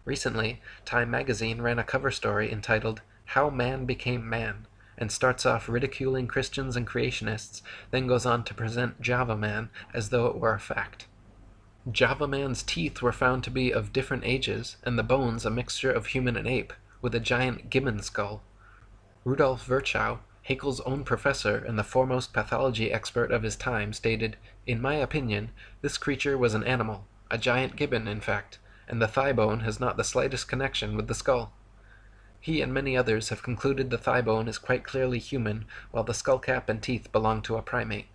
Recently, Time magazine ran a cover story entitled "How Man Became Man," and starts off ridiculing Christians and creationists, then goes on to present Java man as though it were a fact. Java man's teeth were found to be of different ages, and the bones a mixture of human and ape, with a giant gibbon skull. Rudolf Virchow, Haeckel's own professor and the foremost pathology expert of his time, stated, "In my opinion, this creature was an animal, a giant gibbon in fact, and the thigh bone has not the slightest connection with the skull." He and many others have concluded the thigh bone is quite clearly human, while the skull cap and teeth belong to a primate.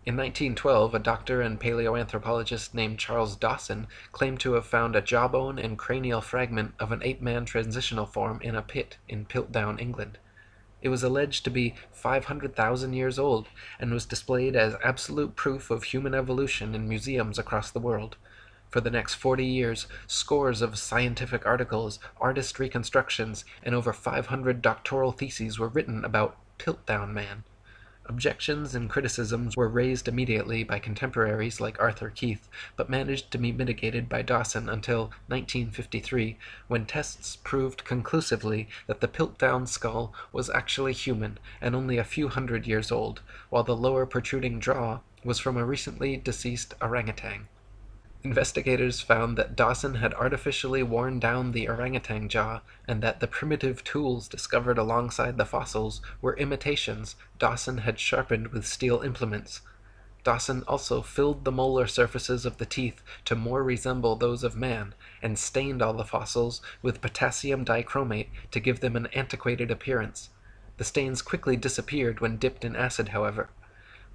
In 1912, a doctor and paleoanthropologist named Charles Dawson claimed to have found a jawbone and cranial fragment of an ape-man transitional form in a pit in Piltdown, England. It was alleged to be 500,000 years old, and was displayed as absolute proof of human evolution in museums across the world. For the next 40 years, scores of scientific articles, artist reconstructions, and over 500 doctoral theses were written about Piltdown Man. Objections and criticisms were raised immediately by contemporaries like Arthur Keith, but managed to be mitigated by Dawson until 1953, when tests proved conclusively that the Piltdown skull was actually human and only a few hundred years old, while the lower protruding jaw was from a recently deceased orangutan. Investigators found that Dawson had artificially worn down the orangutan jaw, and that the primitive tools discovered alongside the fossils were imitations Dawson had sharpened with steel implements. Dawson also filled the molar surfaces of the teeth to more resemble those of man, and stained all the fossils with potassium dichromate to give them an antiquated appearance. The stains quickly disappeared when dipped in acid, however.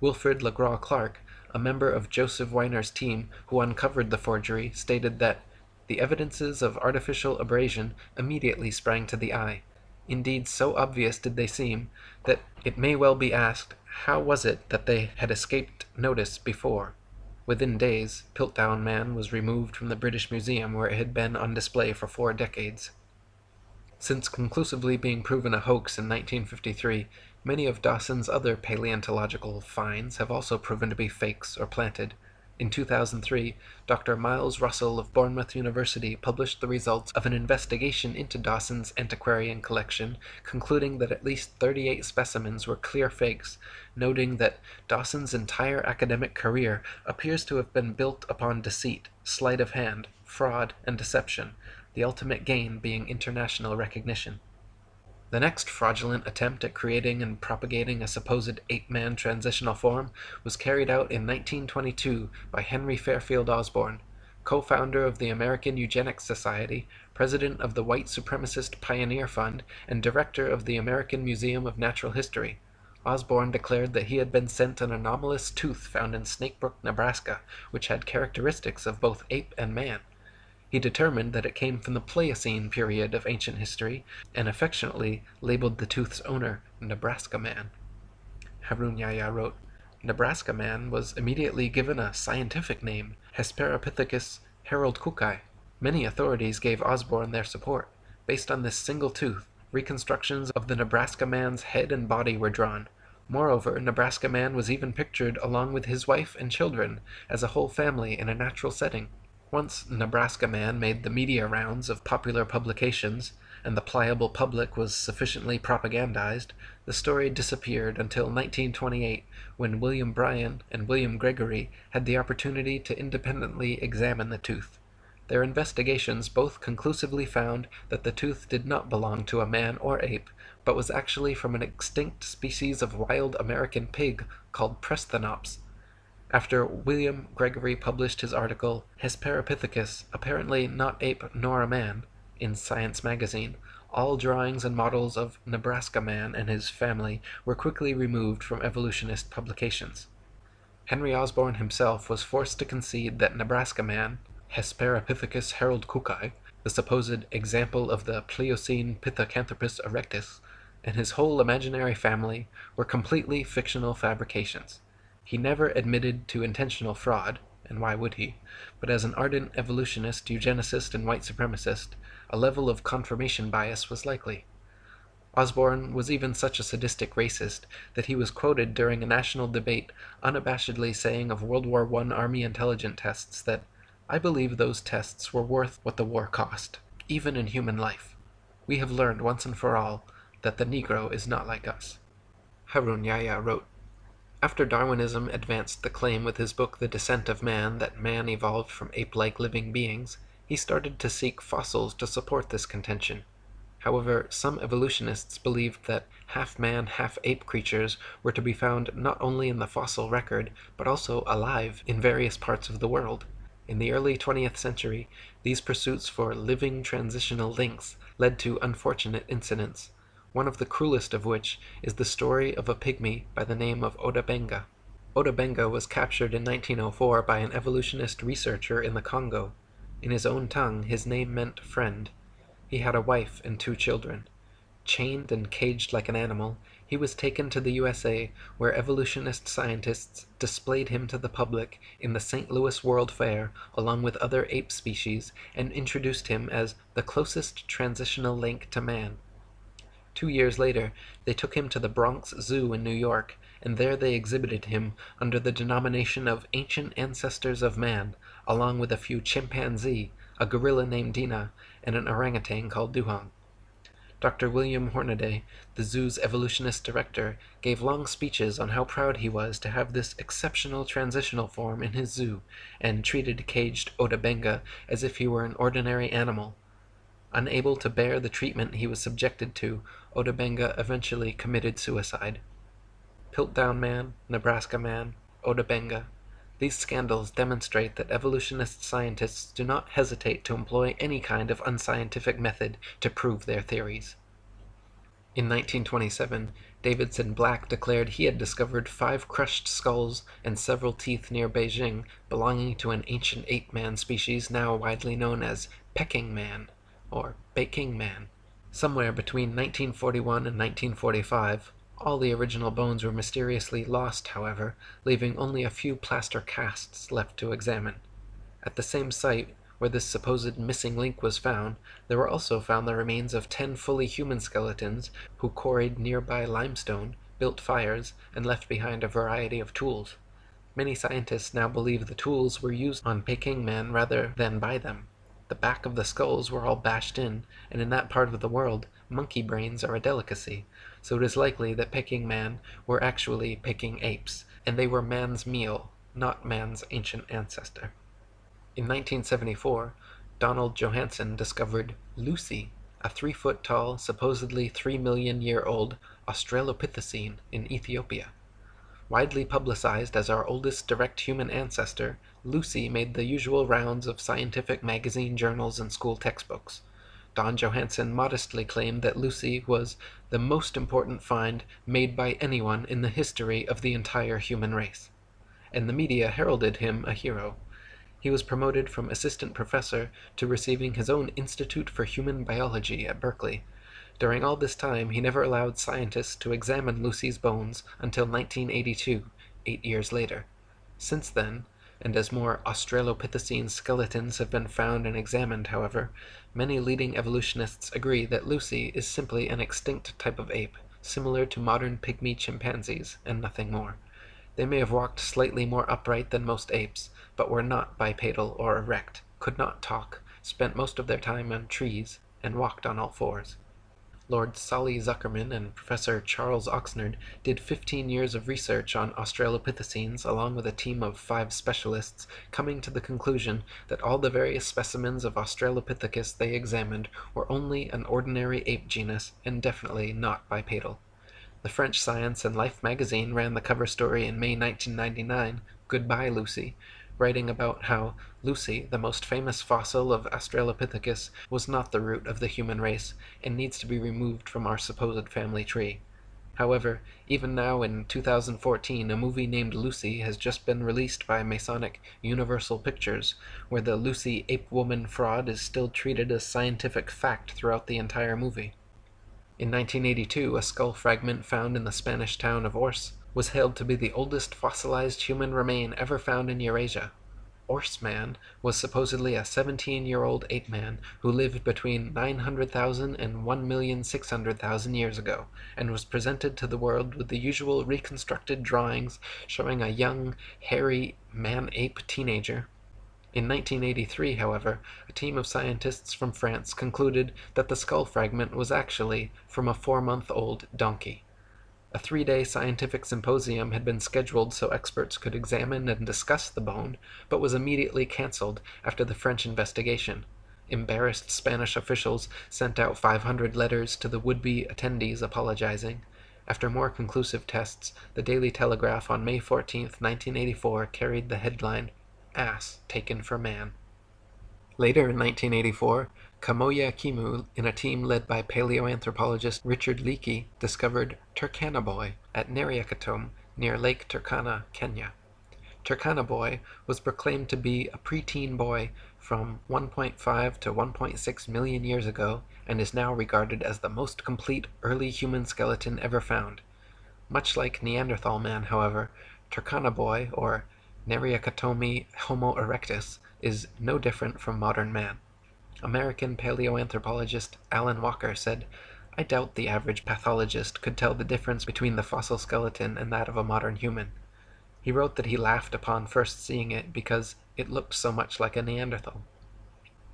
Wilfrid Lagraw-Clark, a member of Joseph Weiner's team who uncovered the forgery, stated that the evidences of artificial abrasion immediately sprang to the eye. Indeed, so obvious did they seem, that it may well be asked, how was it that they had escaped notice before? Within days, Piltdown Man was removed from the British Museum, where it had been on display for 4 decades. Since conclusively being proven a hoax in 1953, many of Dawson's other paleontological finds have also proven to be fakes or planted. In 2003, Dr. Miles Russell of Bournemouth University published the results of an investigation into Dawson's antiquarian collection, concluding that at least 38 specimens were clear fakes, noting that Dawson's entire academic career appears to have been built upon deceit, sleight of hand, fraud, and deception, the ultimate gain being international recognition. The next fraudulent attempt at creating and propagating a supposed ape-man transitional form was carried out in 1922 by Henry Fairfield Osborn, co-founder of the American Eugenics Society, president of the White Supremacist Pioneer Fund, and director of the American Museum of Natural History. Osborn declared that he had been sent an anomalous tooth found in Snakebrook, Nebraska, which had characteristics of both ape and man. He determined that it came from the Pliocene period of ancient history, and affectionately labeled the tooth's owner Nebraska Man. Harun Yahya wrote, Nebraska Man was immediately given a scientific name, Hesperopithecus haroldkukei. Many authorities gave Osborn their support. Based on this single tooth, reconstructions of the Nebraska Man's head and body were drawn. Moreover, Nebraska Man was even pictured along with his wife and children as a whole family in a natural setting. Once Nebraska Man made the media rounds of popular publications, and the pliable public was sufficiently propagandized, the story disappeared until 1928, when William Bryan and William Gregory had the opportunity to independently examine the tooth. Their investigations both conclusively found that the tooth did not belong to a man or ape, but was actually from an extinct species of wild American pig called Presthenops. After William Gregory published his article, Hesperopithecus, apparently not ape nor a man, in Science magazine, all drawings and models of Nebraska Man and his family were quickly removed from evolutionist publications. Henry Osborn himself was forced to concede that Nebraska Man, Hesperopithecus haroldkukei, the supposed example of the Pliocene Pithecanthropus erectus, and his whole imaginary family were completely fictional fabrications. He never admitted to intentional fraud, and why would he? But as an ardent evolutionist, eugenicist, and white supremacist, a level of confirmation bias was likely. Osborn was even such a sadistic racist that he was quoted during a national debate unabashedly saying of World War I Army intelligence tests that, "I believe those tests were worth what the war cost, even in human life. We have learned once and for all that the Negro is not like us." Harun Yahya wrote, after Darwinism advanced the claim with his book The Descent of Man that man evolved from ape-like living beings, he started to seek fossils to support this contention. However, some evolutionists believed that half-man, half-ape creatures were to be found not only in the fossil record, but also alive in various parts of the world. In the early 20th century, these pursuits for living transitional links led to unfortunate incidents, one of the cruelest of which is the story of a pygmy by the name of Oda Benga. Oda Benga was captured in 1904 by an evolutionist researcher in the Congo. In his own tongue, his name meant friend. He had a wife and 2 children. Chained and caged like an animal, he was taken to the USA, where evolutionist scientists displayed him to the public in the St. Louis World Fair along with other ape species and introduced him as the closest transitional link to man. 2 years later, they took him to the Bronx Zoo in New York, and there they exhibited him under the denomination of Ancient Ancestors of Man, along with a few chimpanzee, a gorilla named Dina, and an orangutan called Duhong. Dr. William Hornaday, the zoo's evolutionist director, gave long speeches on how proud he was to have this exceptional transitional form in his zoo, and treated caged Ota Benga as if he were an ordinary animal. Unable to bear the treatment he was subjected to, Ota Benga eventually committed suicide. Piltdown Man, Nebraska Man, Ota Benga. These scandals demonstrate that evolutionist scientists do not hesitate to employ any kind of unscientific method to prove their theories. In 1927, Davidson Black declared he had discovered 5 crushed skulls and several teeth near Beijing belonging to an ancient ape-man species now widely known as Peking Man, or Peking Man. Somewhere between 1941 and 1945, all the original bones were mysteriously lost, however, leaving only a few plaster casts left to examine. At the same site where this supposed missing link was found, there were also found the remains of 10 fully human skeletons who quarried nearby limestone, built fires, and left behind a variety of tools. Many scientists now believe the tools were used on Peking Man rather than by them. The back of the skulls were all bashed in, and in that part of the world, monkey brains are a delicacy, so it is likely that Peking Man were actually Peking apes, and they were man's meal, not man's ancient ancestor. In 1974, Donald Johanson discovered Lucy, a 3-foot-tall, supposedly 3 million-year-old Australopithecine in Ethiopia. Widely publicized as our oldest direct human ancestor, Lucy made the usual rounds of scientific magazine journals and school textbooks. Don Johanson modestly claimed that Lucy was the most important find made by anyone in the history of the entire human race, and the media heralded him a hero. He was promoted from assistant professor to receiving his own Institute for Human Biology at Berkeley. During all this time, he never allowed scientists to examine Lucy's bones until 1982, 8 years later. Since then, and as more Australopithecine skeletons have been found and examined, however, many leading evolutionists agree that Lucy is simply an extinct type of ape, similar to modern pygmy chimpanzees, and nothing more. They may have walked slightly more upright than most apes, but were not bipedal or erect, could not talk, spent most of their time on trees, and walked on all fours. Lord Solly Zuckerman and Professor Charles Oxnard did 15 years of research on Australopithecines along with a team of 5 specialists, coming to the conclusion that all the various specimens of Australopithecus they examined were only an ordinary ape genus and definitely not bipedal. The French Science and Life magazine ran the cover story in May 1999, Goodbye Lucy, writing about how Lucy, the most famous fossil of Australopithecus, was not the root of the human race and needs to be removed from our supposed family tree. However, even now in 2014, a movie named Lucy has just been released by Masonic Universal Pictures, where the Lucy ape-woman fraud is still treated as scientific fact throughout the entire movie. In 1982, a skull fragment found in the Spanish town of Ors was hailed to be the oldest fossilized human remain ever found in Eurasia. Ors Man was supposedly a 17-year-old ape man who lived between 900,000 and 1,600,000 years ago, and was presented to the world with the usual reconstructed drawings showing a young, hairy man-ape teenager. In 1983, however, a team of scientists from France concluded that the skull fragment was actually from a 4-month-old donkey. A 3-day scientific symposium had been scheduled so experts could examine and discuss the bone, but was immediately cancelled after the French investigation. Embarrassed Spanish officials sent out 500 letters to the would-be attendees apologizing. After more conclusive tests, the Daily Telegraph on May 14, 1984 carried the headline, "Ass Taken for Man." Later in 1984, Kamoya Kimu, in a team led by paleoanthropologist Richard Leakey, discovered Turkana Boy at Neriakatom near Lake Turkana, Kenya. Turkana Boy was proclaimed to be a preteen boy from 1.5 to 1.6 million years ago and is now regarded as the most complete early human skeleton ever found. Much like Neanderthal man, however, Turkana Boy, or Neriakatomi Homo erectus, is no different from modern man. American paleoanthropologist Alan Walker said, "I doubt the average pathologist could tell the difference between the fossil skeleton and that of a modern human." He wrote that he laughed upon first seeing it because it looked so much like a Neanderthal.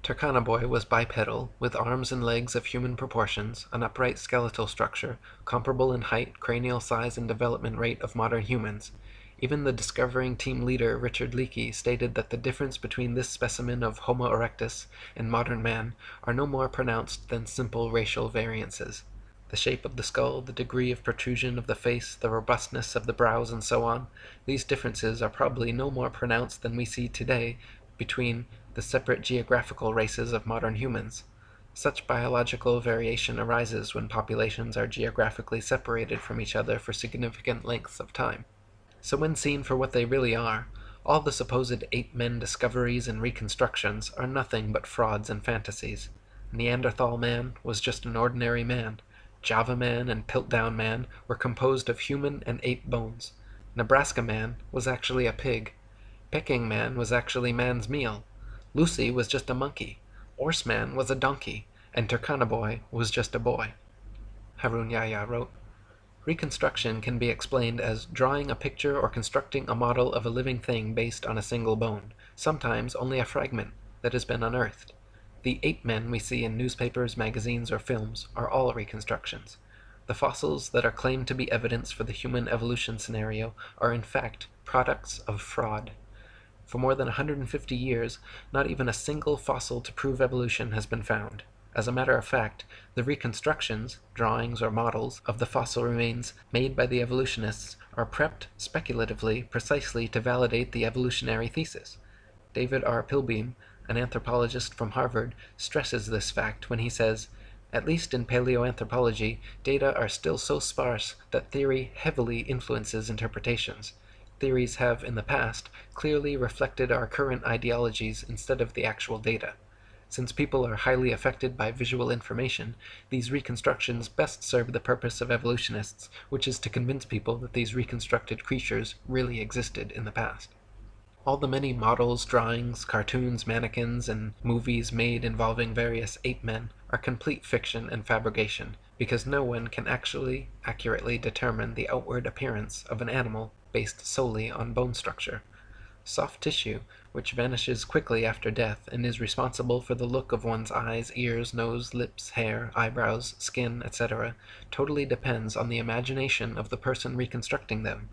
Turkana Boy was bipedal, with arms and legs of human proportions, an upright skeletal structure, comparable in height, cranial size, and development rate of modern humans. Even the discovering team leader, Richard Leakey, stated that the difference between this specimen of Homo erectus and modern man are no more pronounced than simple racial variances. The shape of the skull, the degree of protrusion of the face, the robustness of the brows, and so on, these differences are probably no more pronounced than we see today between the separate geographical races of modern humans. Such biological variation arises when populations are geographically separated from each other for significant lengths of time. So when seen for what they really are, all the supposed ape-men discoveries and reconstructions are nothing but frauds and fantasies. Neanderthal man was just an ordinary man. Java man and Piltdown man were composed of human and ape bones. Nebraska man was actually a pig. Peking man was actually man's meal. Lucy was just a monkey. Orse man was a donkey. And Turkana Boy was just a boy. Harun Yahya wrote, Reconstruction can be explained as drawing a picture or constructing a model of a living thing based on a single bone, sometimes only a fragment that has been unearthed. The ape-men we see in newspapers, magazines, or films are all reconstructions. The fossils that are claimed to be evidence for the human evolution scenario are in fact products of fraud. For more than 150 years, not even a single fossil to prove evolution has been found. As a matter of fact, the reconstructions, drawings or models, of the fossil remains made by the evolutionists are prepped speculatively precisely to validate the evolutionary thesis. David R. Pilbeam, an anthropologist from Harvard, stresses this fact when he says, "At least in paleoanthropology, data are still so sparse that theory heavily influences interpretations. Theories have, in the past, clearly reflected our current ideologies instead of the actual data. Since people are highly affected by visual information, these reconstructions best serve the purpose of evolutionists, which is to convince people that these reconstructed creatures really existed in the past." All the many models, drawings, cartoons, mannequins, and movies made involving various ape-men are complete fiction and fabrication, because no one can actually accurately determine the outward appearance of an animal based solely on bone structure. Soft tissue, which vanishes quickly after death and is responsible for the look of one's eyes, ears, nose, lips, hair, eyebrows, skin, etc., totally depends on the imagination of the person reconstructing them.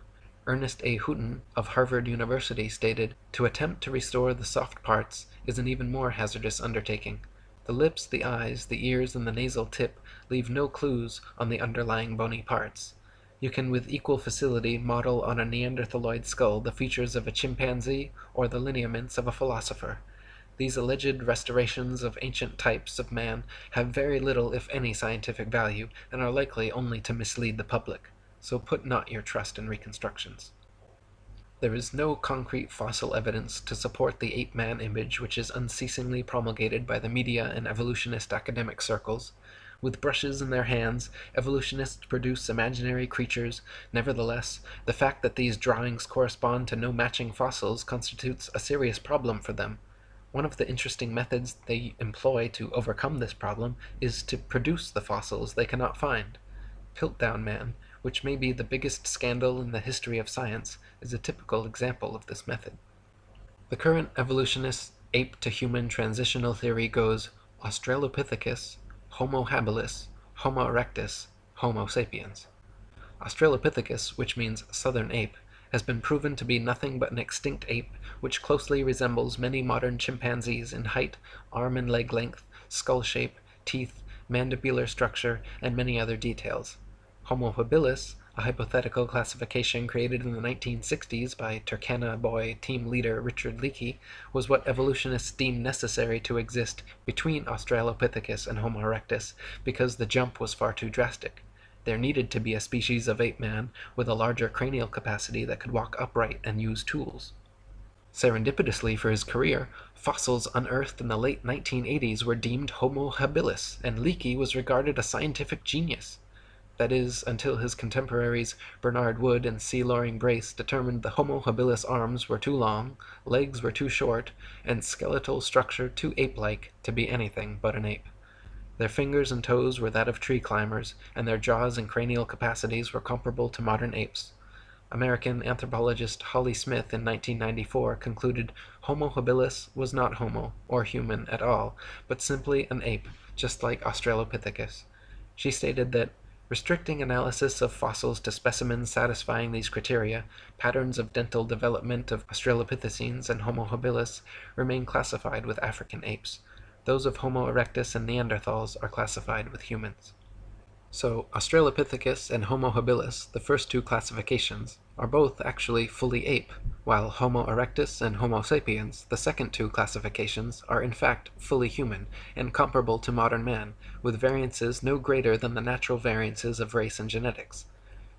Ernest A. Houghton of Harvard University stated, "To attempt to restore the soft parts is an even more hazardous undertaking. The lips, the eyes, the ears, and the nasal tip leave no clues on the underlying bony parts. You can with equal facility model on a Neanderthaloid skull the features of a chimpanzee or the lineaments of a philosopher. These alleged restorations of ancient types of man have very little if any scientific value, and are likely only to mislead the public. So put not your trust in reconstructions." There is no concrete fossil evidence to support the ape-man image which is unceasingly promulgated by the media and evolutionist academic circles. With brushes in their hands, evolutionists produce imaginary creatures. Nevertheless, the fact that these drawings correspond to no matching fossils constitutes a serious problem for them. One of the interesting methods they employ to overcome this problem is to produce the fossils they cannot find. Piltdown Man, which may be the biggest scandal in the history of science, is a typical example of this method. The current evolutionist ape-to-human transitional theory goes Australopithecus, Homo habilis, Homo erectus, Homo sapiens. Australopithecus, which means southern ape, has been proven to be nothing but an extinct ape which closely resembles many modern chimpanzees in height, arm and leg length, skull shape, teeth, mandibular structure, and many other details. Homo habilis, a hypothetical classification created in the 1960s by Turkana Boy team leader Richard Leakey, was what evolutionists deemed necessary to exist between Australopithecus and Homo erectus because the jump was far too drastic. There needed to be a species of ape-man with a larger cranial capacity that could walk upright and use tools. Serendipitously for his career, fossils unearthed in the late 1980s were deemed Homo habilis, and Leakey was regarded a scientific genius. That is, until his contemporaries Bernard Wood and C. Loring Brace determined the Homo habilis arms were too long, legs were too short, and skeletal structure too ape-like to be anything but an ape. Their fingers and toes were that of tree climbers, and their jaws and cranial capacities were comparable to modern apes. American anthropologist Holly Smith in 1994 concluded Homo habilis was not Homo, or human at all, but simply an ape, just like Australopithecus. She stated that restricting analysis of fossils to specimens satisfying these criteria, patterns of dental development of Australopithecines and Homo habilis remain classified with African apes. Those of Homo erectus and Neanderthals are classified with humans. So Australopithecus and Homo habilis, the first two classifications, are both actually fully ape, while Homo erectus and Homo sapiens, the second two classifications, are in fact fully human and comparable to modern man, with variances no greater than the natural variances of race and genetics.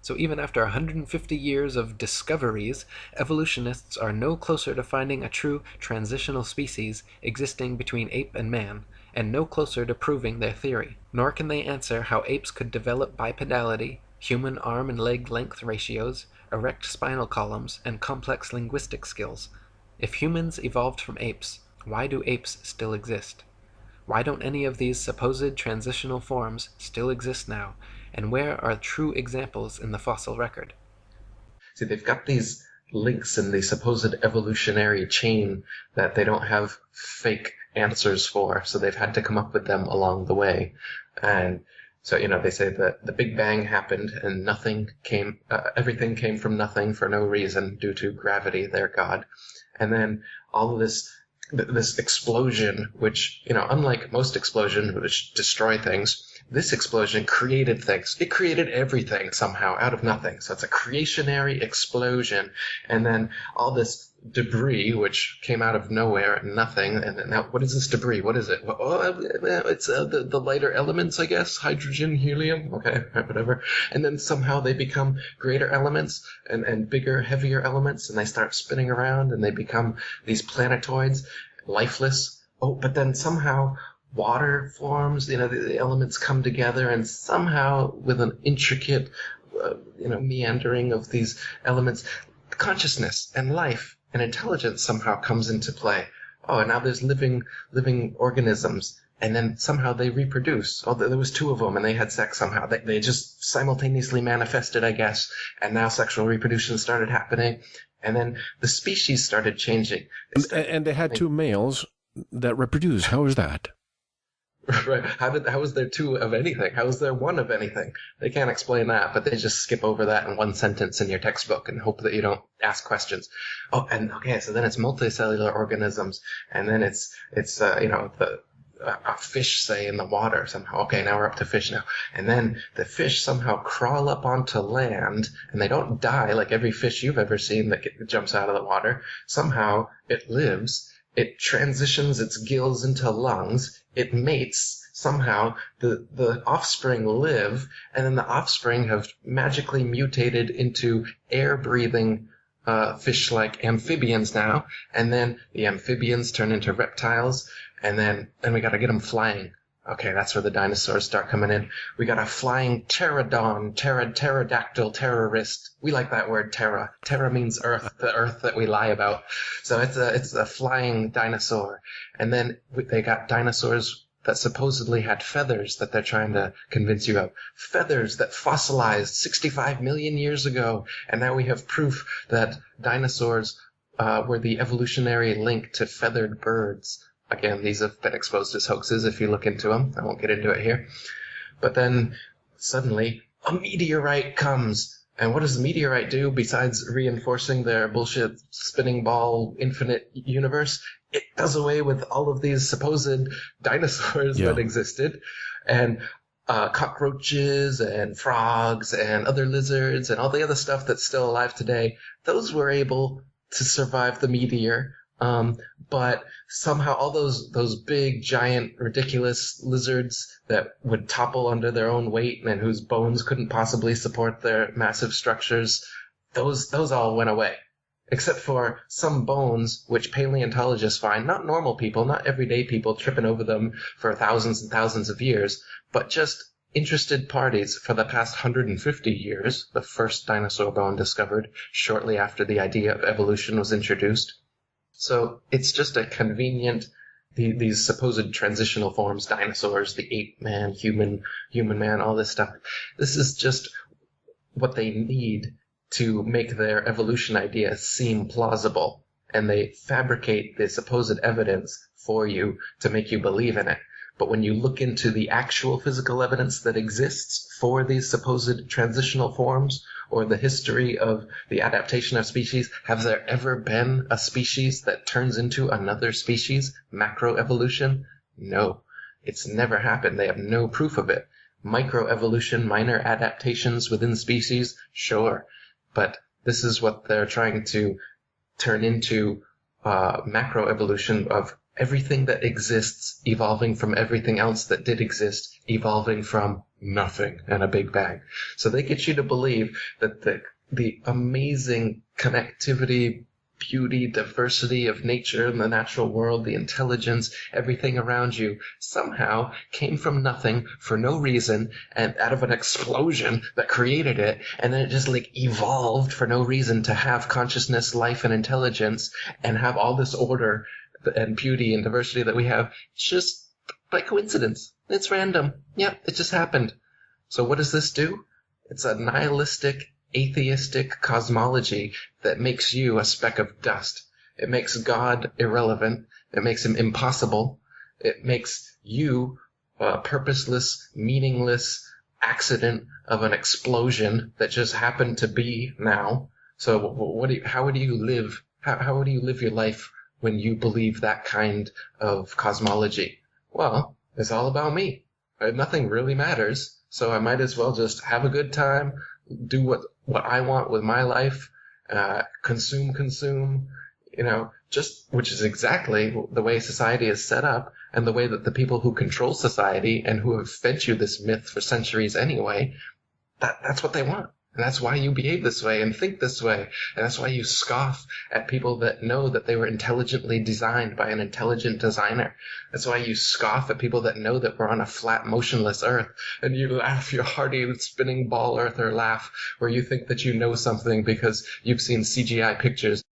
So even after 150 years of discoveries, evolutionists are no closer to finding a true transitional species existing between ape and man, and no closer to proving their theory. Nor can they answer how apes could develop bipedality, human arm and leg length ratios, erect spinal columns, and complex linguistic skills. If humans evolved from apes, why do apes still exist? Why don't any of these supposed transitional forms still exist now, and where are true examples in the fossil record? See, they've got these links in the supposed evolutionary chain that they don't have fake answers for, so they've had to come up with them along the way. And so, they say that the Big Bang happened and everything came from nothing for no reason due to gravity, their God. And then all of this explosion, which, unlike most explosions which destroy things, this explosion created things. It created everything somehow out of nothing. So it's a creationary explosion. And then all this debris, which came out of nowhere and nothing. And now, what is this debris? What is it? It's the lighter elements, I guess. Hydrogen, helium. Okay, whatever. And then somehow they become greater elements and bigger, heavier elements. And they start spinning around and they become these planetoids, lifeless. Oh, but then somehow water forms, the elements come together, and somehow with an intricate, meandering of these elements, consciousness and life and intelligence somehow comes into play. Oh, and now there's living organisms, and then somehow they reproduce. Oh, there was two of them, and they had sex somehow. They just simultaneously manifested, I guess, and now sexual reproduction started happening, and then the species started changing. And they had two males that reproduce. How is that? Right. How is there two of anything? How is there one of anything? They can't explain that, but they just skip over that in one sentence in your textbook and hope that you don't ask questions. Oh, and okay, so then it's multicellular organisms, and then it's a fish, say, in the water somehow. Okay, now we're up to fish now. And then the fish somehow crawl up onto land, and they don't die like every fish you've ever seen that jumps out of the water. Somehow it lives. It transitions its gills into lungs. It mates. Somehow the offspring live, and then the offspring have magically mutated into air-breathing fish-like amphibians now. And then the amphibians turn into reptiles, and then we got to get them flying. Okay, that's where the dinosaurs start coming in. We got a flying pterodon, pterodactyl, terrorist. We like that word, terra. Terra means earth, the earth that we lie about. So it's a flying dinosaur. And then they got dinosaurs that supposedly had feathers that they're trying to convince you of. Feathers that fossilized 65 million years ago. And now we have proof that dinosaurs were the evolutionary link to feathered birds. Again, these have been exposed as hoaxes if you look into them. I won't get into it here. But then suddenly a meteorite comes. And what does the meteorite do besides reinforcing their bullshit spinning ball infinite universe? It does away with all of these supposed dinosaurs that existed. And cockroaches and frogs and other lizards and all the other stuff that's still alive today, those were able to survive the meteor. But somehow all those big, giant, ridiculous lizards that would topple under their own weight and whose bones couldn't possibly support their massive structures, those all went away. Except for some bones which paleontologists find, not normal people, not everyday people tripping over them for thousands and thousands of years, but just interested parties for the past 150 years, the first dinosaur bone discovered shortly after the idea of evolution was introduced. So it's just a convenient, these supposed transitional forms, dinosaurs, the ape man, human man, all this stuff. This is just what they need to make their evolution idea seem plausible. And they fabricate the supposed evidence for you to make you believe in it. But when you look into the actual physical evidence that exists for these supposed transitional forms, or the history of the adaptation of species, has there ever been a species that turns into another species? Macroevolution? No. It's never happened. They have no proof of it. Microevolution, minor adaptations within species? Sure. But this is what they're trying to turn into macroevolution of everything that exists evolving from everything else that did exist, evolving from nothing and a big bang. So they get you to believe that the amazing connectivity, beauty, diversity of nature and the natural world, the intelligence, everything around you somehow came from nothing for no reason and out of an explosion that created it, and then it just evolved for no reason to have consciousness, life, and intelligence and have all this order and beauty and diversity that we have just by coincidence. It's random. Yep, it just happened. So what does this do? It's a nihilistic, atheistic cosmology that makes you a speck of dust. It makes God irrelevant. It makes him impossible. It makes you a purposeless, meaningless accident of an explosion that just happened to be now. So how would you live? How would you live your life when you believe that kind of cosmology? Well, it's all about me. Nothing really matters, so I might as well just have a good time, do what I want with my life, consume, which is exactly the way society is set up, and the way that the people who control society and who have fed you this myth for centuries anyway, that's what they want. And that's why you behave this way and think this way. And that's why you scoff at people that know that they were intelligently designed by an intelligent designer. That's why you scoff at people that know that we're on a flat, motionless Earth. And you laugh your hearty spinning ball Earth or laugh where you think that you know something because you've seen CGI pictures